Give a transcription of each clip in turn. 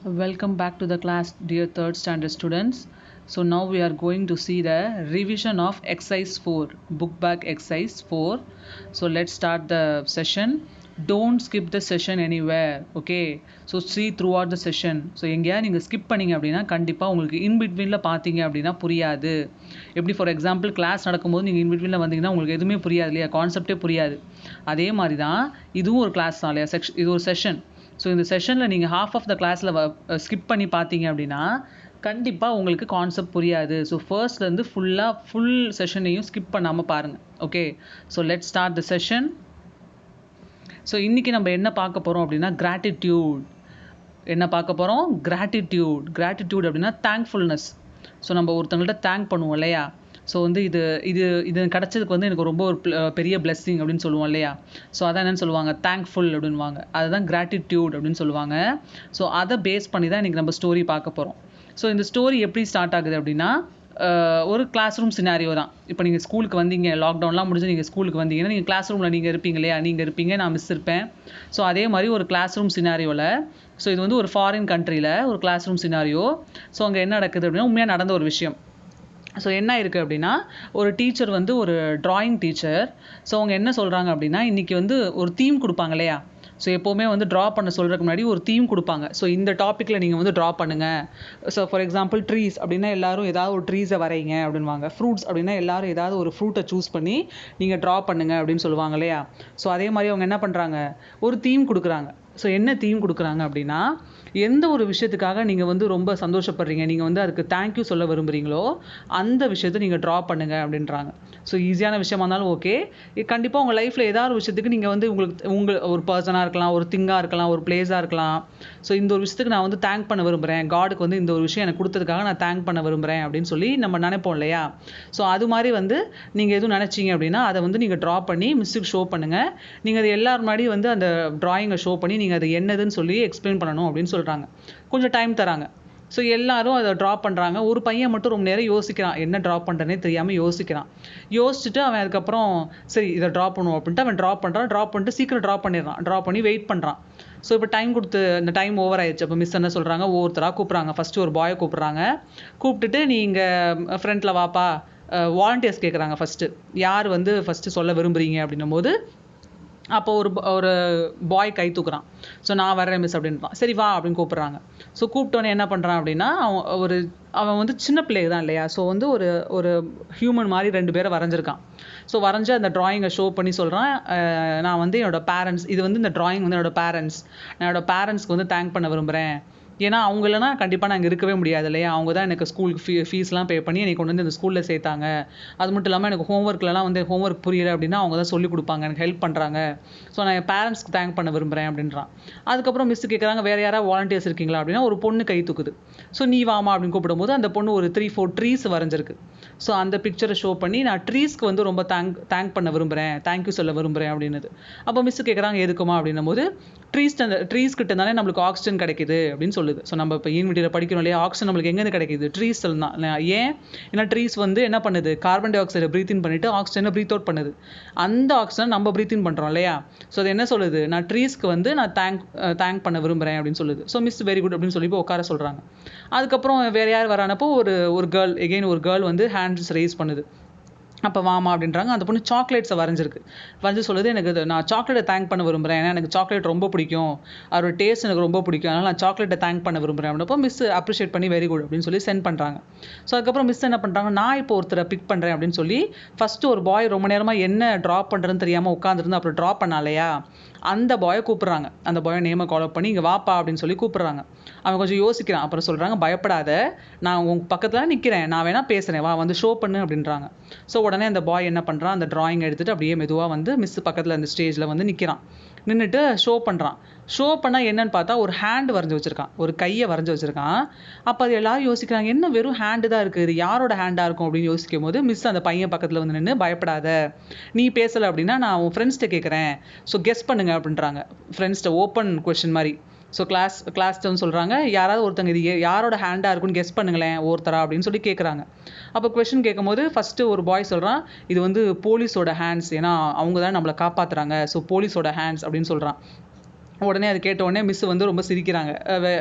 Welcome back to the class, dear third standard students. So now we are going to see the revision of exercise 4, book back exercise 4. So let's start the session. Don't skip the session anywhere. Okay. So see throughout the session. So எங்கேயா நீங்கள் skip பண்ணீங்க அப்படின்னா கண்டிப்பாக உங்களுக்கு இன்பிட்வீனில் பார்த்தீங்க அப்படின்னா புரியாது. எப்படி ஃபார் எக்ஸாம்பிள் கிளாஸ் நடக்கும்போது நீங்கள் இன்பிட்வீனில் வந்தீங்கன்னா உங்களுக்கு எதுவுமே புரியாது இல்லையா, கான்செப்டே புரியாது. அதே மாதிரி தான் இதுவும் ஒரு கிளாஸ் தான் இல்லையா, இது ஒரு செஷன். ஸோ இந்த செஷனில் நீங்கள் ஹாஃப் ஆஃப் த கிளாஸில் ஸ்கிப் பண்ணி பார்த்தீங்க அப்படின்னா கண்டிப்பாக உங்களுக்கு கான்செப்ட் புரியாது. ஸோ ஃபர்ஸ்ட்லேருந்து ஃபுல் செஷனையும் ஸ்கிப் பண்ணாமல் பாருங்கள். Okay, so let start the session. So இன்றைக்கி நம்ம என்ன பார்க்க போகிறோம் அப்படின்னா கிராட்டிடியூட். என்ன பார்க்க போகிறோம்? கிராட்டிடியூட் அப்படின்னா தேங்க்ஃபுல்னஸ். ஸோ நம்ம ஒருத்தவங்கள்ட்ட தேங்க் பண்ணுவோம் இல்லையா. ஸோ வந்து இது கிடச்சதுக்கு வந்து எனக்கு ரொம்ப ஒரு பெரிய பிளெஸ்ஸிங் அப்படின்னு சொல்லுவோம் இல்லையா. ஸோ அதான் என்னென்னு சொல்லுவாங்க, தேங்க்ஃபுல் அப்படின்வாங்க. அதுதான் கிராட்டிடியூட் அப்படின்னு சொல்லுவாங்க. ஸோ அதை பேஸ் பண்ணி தான் இன்றைக்கி நம்ம ஸ்டோரி பார்க்க போகிறோம். ஸோ இந்த ஸ்டோரி எப்படி ஸ்டார்ட் ஆகுது அப்படின்னா ஒரு கிளாஸ் ரூம் சினாரியோ தான். இப்போ நீங்கள் ஸ்கூலுக்கு வந்தீங்க, லாக்டவுன்லாம் முடிஞ்சு நீங்கள் ஸ்கூலுக்கு வந்தீங்கன்னா நீங்கள் கிளாஸ் ரூமில் நீங்கள் இருப்பீங்க இல்லையா, நீங்கள் இருப்பீங்க, நான் மிஸ் இருப்பேன். ஸோ அதே மாதிரி ஒரு கிளாஸ் ரூம் சினாரியோவில், ஸோ இது வந்து ஒரு ஃபாரின் கண்ட்ரியில் ஒரு கிளாஸ் ரூம் சினாரியோ. ஸோ அங்கே என்ன நடக்குது அப்படின்னா உண்மையாக நடந்த ஒரு விஷயம். ஸோ என்ன இருக்குது அப்படின்னா ஒரு டீச்சர் வந்து ஒரு ட்ராயிங் டீச்சர். ஸோ அவங்க என்ன சொல்கிறாங்க அப்படின்னா இன்றைக்கி வந்து ஒரு தீம் கொடுப்பாங்க இல்லையா. ஸோ எப்போவுமே வந்து ட்ரா பண்ண சொல்கிறதுக்கு முன்னாடி ஒரு தீம் கொடுப்பாங்க. ஸோ இந்த டாப்பிக்கில் நீங்கள் வந்து ட்ரா பண்ணுங்கள். ஸோ ஃபார் எக்ஸாம்பிள் ட்ரீஸ் அப்படின்னா எல்லோரும் ஏதாவது ஒரு ட்ரீஸை வரைங்க அப்படின்வாங்க. ஃப்ரூட்ஸ் அப்படின்னா எல்லோரும் ஏதாவது ஒரு ஃப்ரூட்டை சூஸ் பண்ணி நீங்கள் ட்ரா பண்ணுங்கள் அப்படின்னு சொல்லுவாங்க இல்லையா. ஸோ அதே மாதிரி அவங்க என்ன பண்ணுறாங்க, ஒரு தீம் கொடுக்குறாங்க. ஸோ என்ன தீம் கொடுக்குறாங்க அப்படின்னா எந்த ஒரு விஷயத்துக்காக நீங்கள் வந்து ரொம்ப சந்தோஷப்படுறீங்க, நீங்கள் வந்து அதுக்கு தேங்க்யூ சொல்ல விரும்புகிறீங்களோ அந்த விஷயத்தை நீங்கள் ட்ரா பண்ணுங்கள் அப்படின்றாங்க. ஸோ ஈஸியான விஷயமா இருந்தாலும் ஓகே, கண்டிப்பாக உங்கள் லைஃப்பில் ஏதாவது ஒரு விஷயத்துக்கு நீங்கள் வந்து உங்கள் ஒரு பர்சனாக இருக்கலாம், ஒரு திங்காக இருக்கலாம், ஒரு பிளேஸாக இருக்கலாம். ஸோ இந்த ஒரு விஷயத்துக்கு நான் வந்து தேங்க் பண்ண விரும்புகிறேன், காடுக்கு வந்து இந்த ஒரு விஷயம் எனக்கு கொடுத்ததுக்காக நான் தேங்க் பண்ண விரும்புகிறேன் அப்படின்னு சொல்லி நம்ம நினைப்போம் இல்லையா. ஸோ அது மாதிரி வந்து நீங்கள் எதுவும் நினச்சிங்க அப்படின்னா அதை வந்து நீங்கள் ட்ரா பண்ணி மிஸ்ஸுக்கு ஷோ பண்ணுங்கள். நீங்கள் அது எல்லார் முன்னாடி வந்து அந்த ட்ராயிங்கை ஷோ பண்ணி நீங்கள் அது என்னதுன்னு சொல்லி எக்ஸ்பிளைன் பண்ணணும் அப்படின்னு சொல்கிறாங்க. கொஞ்சம் டைம் தராங்க. ஸோ எல்லாரும் அதை ட்ரா பண்ணுறாங்க. ஒரு பையன் மட்டும் ரொம்ப நேரம் யோசிக்கிறான், என்ன ட்ரா பண்ணுறனே தெரியாமல் யோசிச்சுட்டு அவன் அதுக்கப்புறம் சரி இதை ட்ரா பண்ணுவோம் அப்படின்ட்டு அவன் ட்ரா பண்ணிட்டு சீக்கிரம் ட்ரா பண்ணி வெயிட் பண்ணுறான். ஸோ இப்போ டைம் கொடுத்து இந்த டைம் ஓவர் ஆயிடுச்சு. அப்போ மிஸ் என்ன சொல்கிறாங்க, ஒவ்வொருத்தராக கூப்பிட்றாங்க. ஃபஸ்ட்டு ஒரு பாயை கூப்பிட்டுட்டு நீங்கள் ஃப்ரண்ட்டில் வாப்பா, வாலண்டியர்ஸ் கேட்குறாங்க. ஃபஸ்ட்டு யார் வந்து ஃபஸ்ட்டு சொல்ல விரும்புகிறீங்க அப்படின்னும் போது அப்போ ஒரு பாய் கை தூக்குறான். ஸோ நான் வர்றேன் மிஸ் அப்படின்றான். சரி வா அப்படின்னு கூப்பிட்றாங்க. ஸோ கூப்பிட்டோன்னே என்ன பண்ணுறான் அப்படின்னா அவன் வந்து சின்ன பிள்ளை தான் இல்லையா. ஸோ வந்து ஒரு ஹியூமன் மாதிரி 2 பேரை வரைஞ்சிருக்கான். ஸோ வரைஞ்சி அந்த ட்ராயிங்கை ஷோ பண்ணி சொல்கிறான், நான் வந்து என்னோடய பேரண்ட்ஸ், இது வந்து இந்த ட்ராயிங் வந்து என்னோடய பேரண்ட்ஸ்க்கு வந்து தேங்க் பண்ண விரும்புகிறேன். ஏன்னா அவங்க இல்லைனா கண்டிப்பாக நாங்கள் இருக்கவே முடியாது இல்லையா. அவங்க தான் எனக்கு ஸ்கூலுக்கு ஃபீஸ்லாம் பே பண்ணி என்னை கொண்டு வந்து இந்த ஸ்கூலில் சேர்த்தாங்க. அது மட்டும் இல்லாமல் எனக்கு ஹோம்ஒர்க்லாம் வந்து ஹோம்ஒர்க் புரியலை அப்படின்னா அவங்க தான் சொல்லிக் கொடுப்பாங்க, எனக்கு ஹெல்ப் பண்ணுறாங்க. ஸோ நான் என் பேரண்ட்ஸ்க்கு தேங்க் பண்ண விரும்புகிறேன் அப்படின்றான். அதுக்கப்புறம் மிஸ் கேட்குறாங்க, வேறு யாராவது வாலண்டியர்ஸ் இருக்கீங்களா அப்படின்னா ஒரு பொண்ணு கை தூக்குது. ஸோ நீ வாமா அப்படின்னு கூப்பிடும்போது அந்த பொண்ணு ஒரு 3-4 ட்ரீஸ் வரைஞ்சிருக்கு. ஸோ அந்த பிக்சரை ஷோ பண்ணி நான் ட்ரீஸ்க்கு வந்து ரொம்ப தேங்க் பண்ண விரும்புகிறேன், தேங்க்யூ சொல்ல விரும்புகிறேன் அப்படின்னது. அப்போ மிஸ் கேட்குறாங்க எதுக்குமா அப்படின்னும் போது ட்ரீஸ் கிட்ட இருந்தாலே நம்மளுக்கு ஆக்சிஜன் கிடைக்குது அப்படின்னு சொல்லுது. ஸோ நம்ம இப்போ யூனிவர்சிட்டியில் படிக்கிறோம் இல்லையா, ஆக்சிஜன் நம்மளுக்கு எங்கேருந்து கிடைக்குது, ட்ரீஸ் தான். ஏன், ஏன்னா ட்ரீஸ் வந்து என்ன பண்ணுது, கார்பன் டை ஆக்சைடை ப்ரீத் இன் பண்ணிவிட்டு ஆக்சிஜனை ப்ரீத் அவுட் பண்ணுது. அந்த ஆக்சிஜன் நம்ம ப்ரீத் இன் பண்ணுறோம் இல்லையா. ஸோ அது என்ன சொல்லுது, நான் ட்ரீஸ்க்கு வந்து நான் தேங்க் பண்ண விரும்புகிறேன் அப்படின்னு சொல்லுது. ஸோ மிஸ் வெரி குட் அப்படின்னு சொல்லி உட்கார சொல்கிறாங்க. அதுக்கப்புறம் வேறு யார் வரானப்போ ஒரு கேர்ள் வந்து ஹேண்ட்ஸ் ரைஸ் பண்ணுது. அப்போ வாமா அப்படின்றாங்க. அந்த பொண்ணு சாக்லேட்ஸை வரைஞ்சி சொல்லுது, எனக்கு நான் சாக்லேட்டை தேங்க் பண்ண விரும்புகிறேன், ஏன்னா எனக்கு சாக்லேட் ரொம்ப பிடிக்கும், அவரோட டேஸ்ட் எனக்கு ரொம்ப பிடிக்கும், அதனால் நான் சாக்லேட்டை தேங்க் பண்ண விரும்புகிறேன் அப்படின்னப்போ மிஸ் அப்ரிஷியேட் பண்ணி வெரி குட் அப்படின்னு சொல்லி சென்ட் பண்ணுறாங்க. ஸோ அதுக்கப்புறம் மிஸ் என்ன பண்ணுறாங்க, நான் இப்போ ஒருத்தரை பிக் பண்ணுறேன் அப்படின்னு சொல்லி ஃபஸ்ட்டு ஒரு பாய் ரொம்ப நேரமாக என்ன ட்ரா பண்ணுறதுன்னு தெரியாமல் உட்காந்துருந்து அப்புறம் ட்ரா பண்ணாலையா, அந்த பாயை கூப்பிட்றாங்க. அந்த பாயை நேமை கால் பண்ணி இங்கே வாப்பா அப்படின்னு சொல்லி கூப்பிட்றாங்க. அவன் கொஞ்சம் யோசிக்கிறான். அப்புறம் சொல்கிறாங்க, பயப்படாத, நான் உங்கள் பக்கத்தில் நிற்கிறேன், நான் வேணால் பேசுகிறேன், வா வந்து ஷோ பண்ணு அப்படின்றாங்க. ஸோ உடனே அந்த பாய் என்ன பண்ணுறான், அந்த ட்ராயிங் எடுத்துகிட்டு அப்படியே மெதுவாக வந்து மிஸ் பக்கத்தில் அந்த ஸ்டேஜில் வந்து நின்றுட்டு ஷோ பண்ணுறான். ஷோ பண்ணால் என்னன்னு பார்த்தா ஒரு ஹேண்டு வரைஞ்சி வச்சுருக்கான், ஒரு கையை வரைஞ்சி வச்சுருக்கான். அப்போ அது எல்லாரும் யோசிக்கிறாங்க, என்ன வெறும் ஹேண்டு தான் இருக்குது, இது யாரோட ஹேண்டாக இருக்கும் அப்படின்னு யோசிக்கும் போது மிஸ் அந்த பையன் பக்கத்தில் வந்து நின்று, பயப்படாத, நீ பேசலை அப்படின்னா நான் உன் ஃப்ரெண்ட்ஸ்கிட்ட கேட்குறேன், ஸோ கெஸ் பண்ணுங்க அப்படின்றாங்க. ஃப்ரெண்ட்ஸ்கிட்ட ஓப்பன் கொஷின் மாதிரி. ஸோ கிளாஸ்ட்டு சொல்கிறாங்க, யாராவது ஒருத்தங்க இது யாரோட ஹேண்டாக இருக்குன்னு கெஸ் பண்ணுங்களேன் ஒருத்தரா அப்படின்னு சொல்லி கேட்குறாங்க. அப்போ கொஷின் கேட்கும்போது ஃபஸ்ட்டு ஒரு பாய் சொல்கிறான், இது வந்து போலீஸோட ஹேண்ட்ஸ், ஏன்னா அவங்க தான் நம்மளை காப்பாற்றுறாங்க, ஸோ போலீஸோட ஹேண்ட்ஸ் அப்படின்னு சொல்கிறான். உடனே அது கேட்ட உடனே மிஸ் வந்து ரொம்ப சிரிக்கிறாங்க.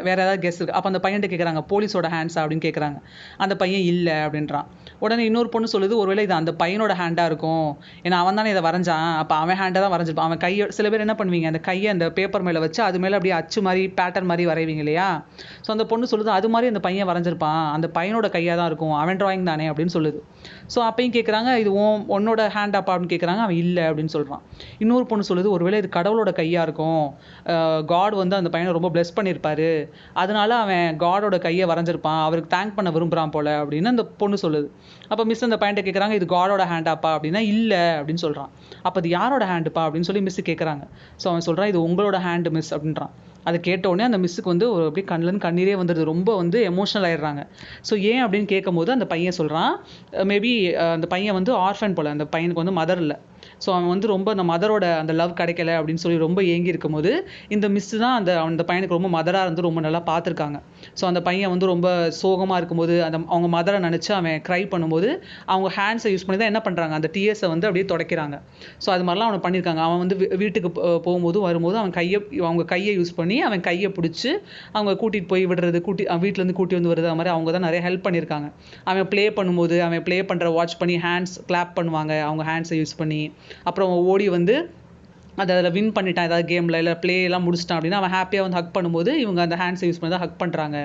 வேற ஏதாவது கெஸ் இருக்கு. அப்போ அந்த பையன்கிட்ட கேட்குறாங்க, போலீஸோட ஹேண்ட்ஸா அப்படின்னு கேட்குறாங்க. அந்த பையன் இல்லை அப்படின்றான். உடனே இன்னொரு பொண்ணு சொல்லுது, ஒருவேளை இது அந்த பையனோட ஹேண்டாக இருக்கும், ஏன்னா அவன் தானே இதை வரைஞ்சான், அப்போ அவன் ஹேண்டை தான் வரைஞ்சிருப்பான். அவன் கையை, சில பேர் என்ன பண்ணுவீங்க, அந்த கையை அந்த பேப்பர் மேலே வச்சு அது மேலே அப்படியே அச்சு மாதிரி பேட்டர்ன் மாதிரி வரைவீங்க இல்லையா. ஸோ அந்த பொண்ணு சொல்லுது, அது மாதிரி அந்த பையன் வரைஞ்சிருப்பான், அந்த பையனோட கையாக தான் இருக்கும், அவன் டிராயிங் தானே அப்படின்னு சொல்லுது. ஸோ அப்பையும் கேட்குறாங்க, இது உன்னோட ஹேண்டாப்பா அப்படின்னு கேட்குறாங்க. அவன் இல்லை அப்படின்னு சொல்கிறான். இன்னொரு பொண்ணு சொல்லுது, ஒருவேளை இது கடவுளோட கையாக இருக்கும், காட் வந்து அந்த பையனை ரொம்ப பிளெஸ் பண்ணியிருப்பாரு, அதனால அவன் காடோட கையை வரைஞ்சிருப்பான், அவருக்கு தேங்க் பண்ண விரும்புகிறான் போல அப்படின்னு அந்த பொண்ணு சொல்லுது. அப்போ மிஸ் அந்த பையன்ட்ட கேட்குறாங்க, இது காடோட ஹேண்டாப்பா அப்படின்னா இல்லை அப்படின்னு சொல்கிறான். அப்போ இது யாரோட ஹேண்டுப்பா அப்படின்னு சொல்லி மிஸ் கேட்குறாங்க. ஸோ அவன் சொல்கிறான், இது உங்களோட ஹேண்டு மிஸ் அப்படின்றான். அதை கேட்ட உடனே அந்த மிஸ்ஸுக்கு வந்து ஒரு அப்படியே கண்ணிலேருந்து கண்ணீரே வந்துடுது, ரொம்ப வந்து எமோஷனல் ஆயிடுறாங்க. ஸோ ஏன் அப்படின்னு கேட்கும்போது அந்த பையன் சொல்கிறான், மேபி அந்த பையன் வந்து ஆர்ஃபன் போல், அந்த பையனுக்கு வந்து மதர் இல்லை. ஸோ அவன் வந்து ரொம்ப அந்த மதரோட அந்த லவ் கிடைக்கல அப்படின்னு சொல்லி ரொம்ப ஏங்கி இருக்கும்போது இந்த மிஸ் தான் அந்த பையனுக்கு ரொம்ப மதராக இருந்து ரொம்ப நல்லா பார்த்துருக்காங்க. ஸோ அந்த பையன் வந்து ரொம்ப சோகமாக இருக்கும்போது அவங்க மதரை நினச்சி அவன் க்ரை பண்ணும்போது அவங்க ஹேண்ட்ஸை யூஸ் பண்ணி தான் என்ன பண்ணுறாங்க, அந்த டிஎஸை வந்து அப்படியே துடைக்கிறாங்க. ஸோ அது மாதிரிலாம் அவனை பண்ணியிருக்காங்க. அவன் வந்து வீட்டுக்கு போகும்போது வரும்போது அவங்க கையை யூஸ் பண்ணி அவன் கையை பிடிச்சி அவங்க கூட்டிகிட்டு போய் விடுறது, வீட்டிலேருந்து கூட்டி வந்து வருது, அது மாதிரி அவங்க தான் நிறைய ஹெல்ப் பண்ணியிருக்காங்க. அவன் ப்ளே பண்ணும்போது அவன் ப்ளே பண்ணுற வாட்ச் பண்ணி ஹேண்ட்ஸ் கிளாப் பண்ணுவாங்க அவங்க ஹேண்ட்ஸை யூஸ் பண்ணி. அப்புறம் ஓடி வந்து அதில் வின் பண்ணிட்டான் ஏதாவது கேமில், இல்லை ப்ளே எல்லாம் முடிச்சிட்டான் அப்படின்னா அவன் ஹாப்பியாக வந்து ஹக் பண்ணும்போது இவங்க அந்த ஹேண்ட்ஸை யூஸ் பண்ணி தான் ஹக் பண்ணுறாங்க.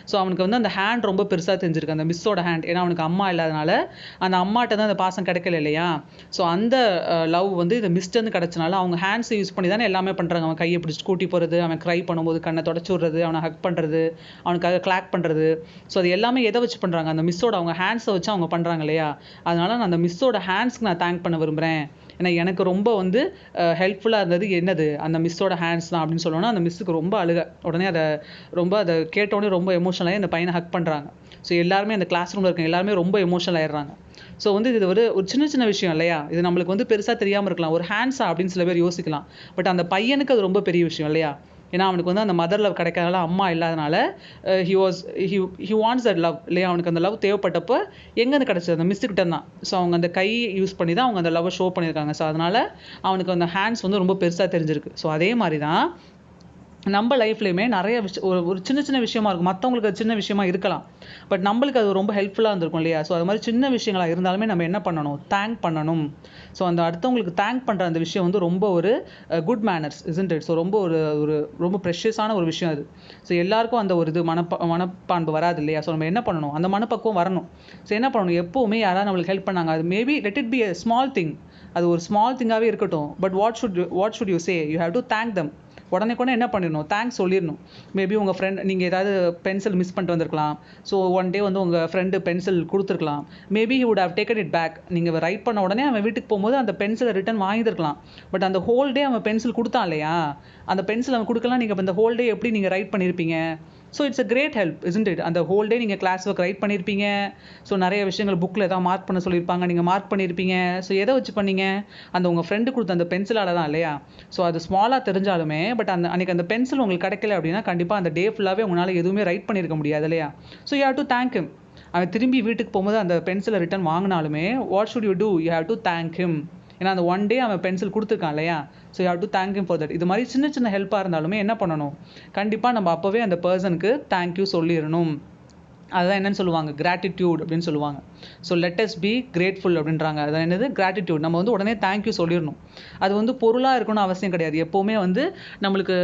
ஸோ அவனுக்கு வந்து அந்த ஹேண்ட் ரொம்ப பெருசாக தெரிஞ்சிருக்கு, அந்த மிஸ்ஸோட ஹேண்ட். ஏன்னா அவனுக்கு அம்மா இல்லாதனால அந்த அம்மாட்ட தான் அந்த பாசம் கிடைக்கல இல்லையா. ஸோ அந்த லவ் வந்து இந்த மிஸ்டேருந்து கிடச்சனால அவங்க ஹேண்ட்ஸை யூஸ் பண்ணி தானே எல்லாமே பண்ணுறாங்க. அவன் கையை பிடிச்சி கூட்டி போகிறது, அவன் க்ரை பண்ணும்போது கண்ணை தொடச்சி விடுறது, அவனை ஹக் பண்ணுறது, அவனுக்காக கிளாக் பண்ணுறது. ஸோ அது எல்லாமே எதை வச்சு பண்ணுறாங்க, அந்த மிஸ்ஸோட அவங்க ஹேண்ட்ஸை வச்சு அவங்க பண்ணுறாங்க இல்லையா. அதனால நான் அந்த மிஸ்ஸோட ஹேண்ட்ஸ்க்கு நான் தேங்க் பண்ண விரும்புகிறேன். ஏன்னா எனக்கு ரொம்ப வந்து ஹெல்ப்ஃபுல்லாக இருந்தது என்னது, அந்த மிஸ்ஸோட ஹேண்ட்ஸ் தான் அப்படின்னு சொல்லணும்னா அந்த மிஸ்ஸுக்கு ரொம்ப அழுக. உடனே அதை கேட்டோடனே ரொம்ப எமோஷனலாகி அந்த பையனை ஹக் பண்ணுறாங்க. ஸோ எல்லாருமே அந்த கிளாஸ் ரூமில் இருக்க எல்லாருமே ரொம்ப எமோஷனல் ஆயிடுறாங்க. ஸோ வந்து இது ஒரு சின்ன சின்ன விஷயம் இல்லையா, இது நம்மளுக்கு வந்து பெருசாக தெரியாமல் இருக்கலாம், ஒரு ஹேண்ட்ஸா அப்படின்னு சில பேர் யோசிக்கலாம். பட் அந்த பையனுக்கு அது ரொம்ப பெரிய விஷயம் இல்லையா. ஏன்னா அவனுக்கு வந்து அந்த மதர் லவ் கிடைக்காதனால, அம்மா இல்லாதனால ஹி வாண்ட்ஸ் தட் லவ் இல்லையா. அவனுக்கு அந்த லவ் தேவைப்பட்டப்போ எங்கேருந்து கிடச்சது, அந்த மிஸ்ஸுக்கிட்ட தான். ஸோ அவங்க அந்த கை யூஸ் பண்ணி தான் அவங்க அந்த லவ்வை ஷோ பண்ணியிருக்காங்க. ஸோ அதனால் அவனுக்கு அந்த ஹேண்ட்ஸ் வந்து ரொம்ப பெருசாக தெரிஞ்சிருக்கு. ஸோ அதே மாதிரி தான் நம்ம லைஃப்லையுமே நிறைய ஒரு சின்ன சின்ன விஷயமா இருக்கும், மற்றவங்களுக்கு அது சின்ன விஷயமா இருக்கலாம், பட் நம்மளுக்கு அது ரொம்ப ஹெல்ப்ஃபுல்லாக இருந்திருக்கும் இல்லையா. ஸோ அது மாதிரி சின்ன விஷயங்களாக இருந்தாலுமே நம்ம என்ன பண்ணணும், தேங்க் பண்ணணும். ஸோ அந்த அடுத்தவங்களுக்கு தேங்க் பண்ணுற அந்த விஷயம் வந்து ரொம்ப ஒரு good manners isn't it. So ரொம்ப ஒரு ரொம்ப ப்ரெஷியஸான ஒரு விஷயம் அது. ஸோ எல்லாருக்கும் அந்த ஒரு இது மனப்பான்பு வராது இல்லையா. ஸோ நம்ம என்ன பண்ணணும், அந்த மனப்பக்குவம் வரணும். ஸோ என்ன பண்ணணும், எப்போவுமே யாராவது நம்மளுக்கு ஹெல்ப் பண்ணாங்க, அது maybe let it be a small thing, அது ஒரு ஸ்மால் திங்காகவே இருக்கட்டும், but what should you say, you have to thank தம். உடனே என்ன பண்ணிடணும், தேங்க்ஸ் சொல்லிடணும். மேபி உங்கள் ஃப்ரெண்ட், நீங்கள் ஏதாவது பென்சில் மிஸ் பண்ணிட்டு வந்திருக்கலாம். ஸோ ஒன் டே வந்து உங்கள் ஃப்ரெண்டு பென்சில் கொடுத்துருக்கலாம். Maybe he would have taken it back. நீங்கள் ரைட் பண்ண உடனே அவன் வீட்டுக்கு போகும்போது அந்த பென்சிலை ரிட்டன் வாங்கியிருக்கலாம். பட் அந்த ஹோல் டே அவன் பென்சில் கொடுத்தான் இல்லையா, அந்த பென்சில் அவன் கொடுக்கலாம், நீங்கள் இந்த ஹோல் டே எப்படி நீங்கள் ரைட் பண்ணியிருப்பீங்க. So it's a great help isn't it. அந்த ஹோல் டே நீங்கள் கிளாஸ் ஒர்க் ரைட் பண்ணியிருப்பீங்க. ஸோ நிறைய விஷயங்கள் புக்கில் ஏதாவது மார்க் பண்ண சொல்லியிருப்பாங்க, நீங்கள் மார்க் பண்ணியிருப்பீங்க. ஸோ எதை வச்சு பண்ணீங்க, அந்த உங்கள் ஃப்ரெண்டு கொடுத்த அந்த பென்சிலால் தான் இல்லையா. ஸோ அது ஸ்மாலாக தெரிஞ்சாலுமே பட் அன்றைக்கி அந்த பென்சில் உங்களுக்கு கிடைக்கல அப்படின்னா கண்டிப்பாக அந்த டே ஃபுல்லாகவே உங்களால் எதுவுமே ரைட் பண்ணியிருக்க முடியாது இல்லையா. So you have to thank him. அவன் திரும்பி வீட்டுக்கு போகும்போது அந்த பென்சிலை ரிட்டன் வாங்கினாலுமே what should you do, you have to thank him. ஏன்னா அந்த ஒன் டே அவன் பென்சில் கொடுத்துருக்கான் இல்லையா. So you have to thank him for that. இது மாதிரி சின்ன சின்ன ஹெல்ப்பாக இருந்தாலுமே என்ன பண்ணணும், கண்டிப்பாக நம்ம அப்போவே அந்த பர்சனுக்கு தேங்க்யூ சொல்லிடணும். அதுதான் என்னன்னு சொல்லுவாங்க, கிராட்டிடியூட் அப்படின்னு சொல்லுவாங்க. So let as be grateful அப்படின்றாங்க. அது என்னது, கிராட்டிடியூட். நம்ம வந்து உடனே தேங்க்யூ சொல்லிடணும். அது வந்து பொருளாக இருக்கணும்னு அவசியம் கிடையாது. எப்போவுமே வந்து நம்மளுக்கு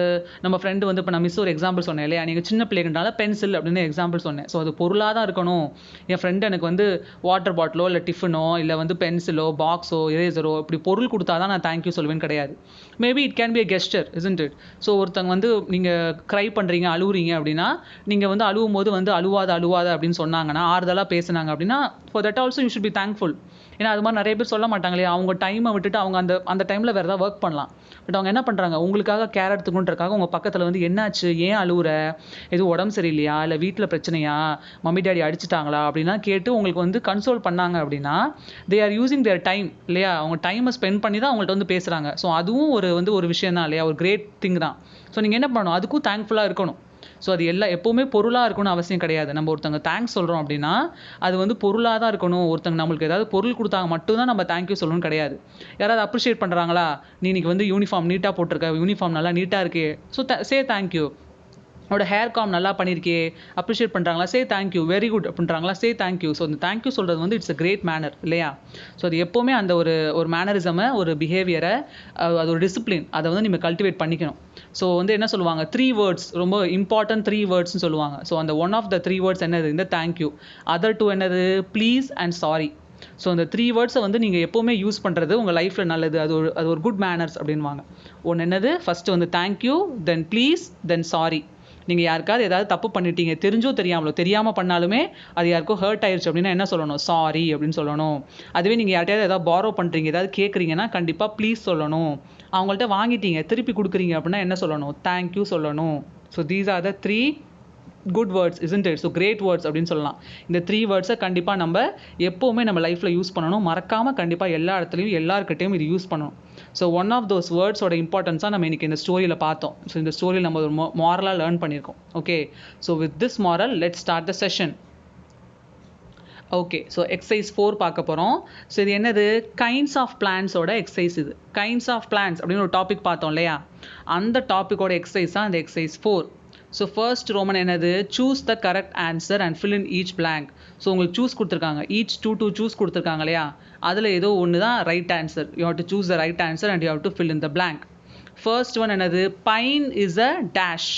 நம்ம ஃப்ரெண்டு வந்து இப்போ நான் மிஸ் ஒரு எக்ஸாம்பிள் சொன்னேன் இல்லையா, நீங்கள் சின்ன பிள்ளைங்கனால பென்சில் அப்படின்னு எக்ஸாம்பிள் சொன்னேன். ஸோ அது பொருளாக தான் இருக்கணும். என் ஃப்ரெண்டு எனக்கு வந்து வாட்டர் பாட்டிலோ இல்லை டிஃபனோ இல்லை வந்து பென்சிலோ பாக்ஸோ எரேசரோ இப்படி பொருள் கொடுத்தா தான் நான் தேங்க்யூ சொல்லுவேன்னு கிடையாது. Maybe it can be a gesture isn't it. So ஒருத்தங்க வந்து நீங்கள் க்ரை பண்ணுறீங்க, அழுவுறீங்க அப்படின்னா, நீங்கள் வந்து அழுவும் போது வந்து அழுவாத அப்படின்னு சொன்னாங்கன்னா, ஆறுதலாக பேசுனாங்க அப்படின்னா, for that also you should be thankful. ஏன்னா அது மாதிரி நிறைய பேர் சொல்ல மாட்டாங்களே, அவங்க டைமை விட்டுட்டு அவங்க அந்த டைமில் வேறு ஏதாவது ஒர்க் பண்ணலாம். பட் அவங்க என்ன பண்ணுறாங்க, உங்களுக்காக கேர் எடுத்துக்கணுன்றக்காக உங்கள் பக்கத்தில் வந்து என்னாச்சு, ஏன் அழுவுற, எதுவும் உடம்பு சரியில்லையா, இல்லை வீட்டில் பிரச்சனையா, மம்மி டாடி அடிச்சிட்டாங்களா அப்படின்லாம் கேட்டு உங்களுக்கு வந்து கன்சோல் பண்ணாங்க அப்படின்னா, they are using their time இல்லையா. அவங்க டைமை ஸ்பெண்ட் பண்ணி தான் அவங்கள்ட்ட வந்து பேசுகிறாங்க. ஸோ அதுவும் ஒரு விஷயம் தான் இல்லையா, ஒரு கிரேட் திங் தான். ஸோ நீங்கள் என்ன பண்ணணும், அதுக்கும் தேங்க்ஃபுல்லாக இருக்கணும். ஸோ அது எப்போவுமே பொருளாக இருக்கணும்னு அவசியம் கிடையாது. நம்ம ஒருத்தங்க தேங்க்ஸ் சொல்கிறோம் அப்படின்னா அது வந்து பொருளாக தான் இருக்கணும். ஒருத்தங்க நம்மளுக்கு ஏதாவது பொருள் கொடுத்தாங்க மட்டும்தான் நம்ம தேங்க்யூ சொல்லணும்னு கிடையாது. யாராவது அப்ரிஷியேட் பண்ணுறாங்களா, நீ இன்னைக்கு வந்து யூனிஃபார்ம் நீட்டாக போட்டிருக்க, யூனிஃபார்ம் நல்லா நீட்டாக இருக்கே, ஸோ சே தேங்க்யூ. அவரோட ஹேர் காம் நல்லா பண்ணியிருக்கே, அப்ரிஷியேட் பண்ணுறாங்களா, சே தேங்க்யூ. வெரி குட் அப்படின்றாங்களா, சே தேங்க்யூ. ஸோ அந்த தேங்க்யூ சொல்கிறது வந்து இட்ஸ் அ கிரேட் மேனர் இல்லையா. ஸோ அது எப்போவுமே அந்த ஒரு மேனரிசமை, ஒரு பிஹேவியரை, அது ஒரு டிசிப்ளின், அதை வந்து நீங்கள் கல்டிவேட் பண்ணிக்கணும். ஸோ வந்து என்ன சொல்லுவாங்க, 3 வேர்ட்ஸ் ரொம்ப இம்பார்ட்டன்ட் 3 வேர்ட்ஸ்னு சொல்லுவாங்க. ஸோ அந்த ஒன் ஆஃப் த 3 வேர்ட்ஸ் என்னது, இந்த தேங்க்யூ. அதர் 2 என்னது, ப்ளீஸ் அண்ட் சாரி. ஸோ அந்த 3 வேர்ட்ஸை வந்து நீங்கள் எப்போவுமே யூஸ் பண்ணுறது உங்கள் லைஃப்பில் நல்லது. அது ஒரு குட் மேனர்ஸ் அப்படின்வாங்க. ஒன்று என்னது, ஃபஸ்ட்டு வந்து thank you, then please, then sorry. நீங்கள் யாருக்காவது ஏதாவது தப்பு பண்ணிட்டீங்க, தெரிஞ்சோ தெரியாமலோ, தெரியாமல் பண்ணாலுமே அது யாருக்கும் ஹர்ட் ஆயிடுச்சு அப்படின்னா என்ன சொல்லணும், சாரி அப்படின்னு சொல்லணும். அதுவே நீங்கள் யார்ட்டையாவது ஏதாவது பாரோ பண்ணுறீங்க, ஏதாவது கேட்குறீங்கன்னா கண்டிப்பாக ப்ளீஸ் சொல்லணும். அவங்கள்ட்ட வாங்கிட்டீங்க திருப்பி கொடுக்குறீங்க அப்படின்னா என்ன சொல்லணும், தேங்க்யூ சொல்லணும். So these are the 3 good words, isn't it? So great words அப்படின்னு சொல்லலாம். இந்த 3 வேர்ட்ஸை கண்டிப்பாக நம்ம எப்போவுமே நம்ம லைஃப்பில் யூஸ் பண்ணணும். மறக்காமல் கண்டிப்பாக எல்லா இடத்துலையும் எல்லாருக்கிட்டையும் இது யூஸ் பண்ணணும். ஸோ ஒன் ஆஃப் தோஸ் வேர்ட்ஸோட இம்பார்ட்டன்ஸாக நம்ம இன்றைக்கி இந்த ஸ்டோரியில் பார்த்தோம். ஸோ இந்த ஸ்டோரியில் நம்ம ஒரு மாரலாக லேர்ன் பண்ணியிருக்கோம். Okay, so with this moral let's start the session. Okay, so exercise 4 பார்க்க போகிறோம். ஸோ இது என்னது, கைண்ட்ஸ் ஆஃப் பிளான்ஸோட எக்ஸசைஸ். இது கைண்ட்ஸ் ஆஃப் பிளான்ஸ் அப்படின்னு ஒரு டாபிக் பார்த்தோம் இல்லையா, அந்த டாப்பிக்கோட எக்ஸசைஸ் தான் இந்த எக்ஸசைஸ் 4. ஸோ ஃபர்ஸ்ட் ரோமன் என்னது, choose the correct answer and fill in each blank. So உங்களுக்கு சூஸ் கொடுத்துருக்காங்க, ஈச் டூ சூஸ் கொடுத்துருக்காங்க இல்லையா, அதில் ஏதோ ஒன்று தான் right answer. You have to choose the right answer and you have to fill in the blank. First one என்னது, pine is a dash.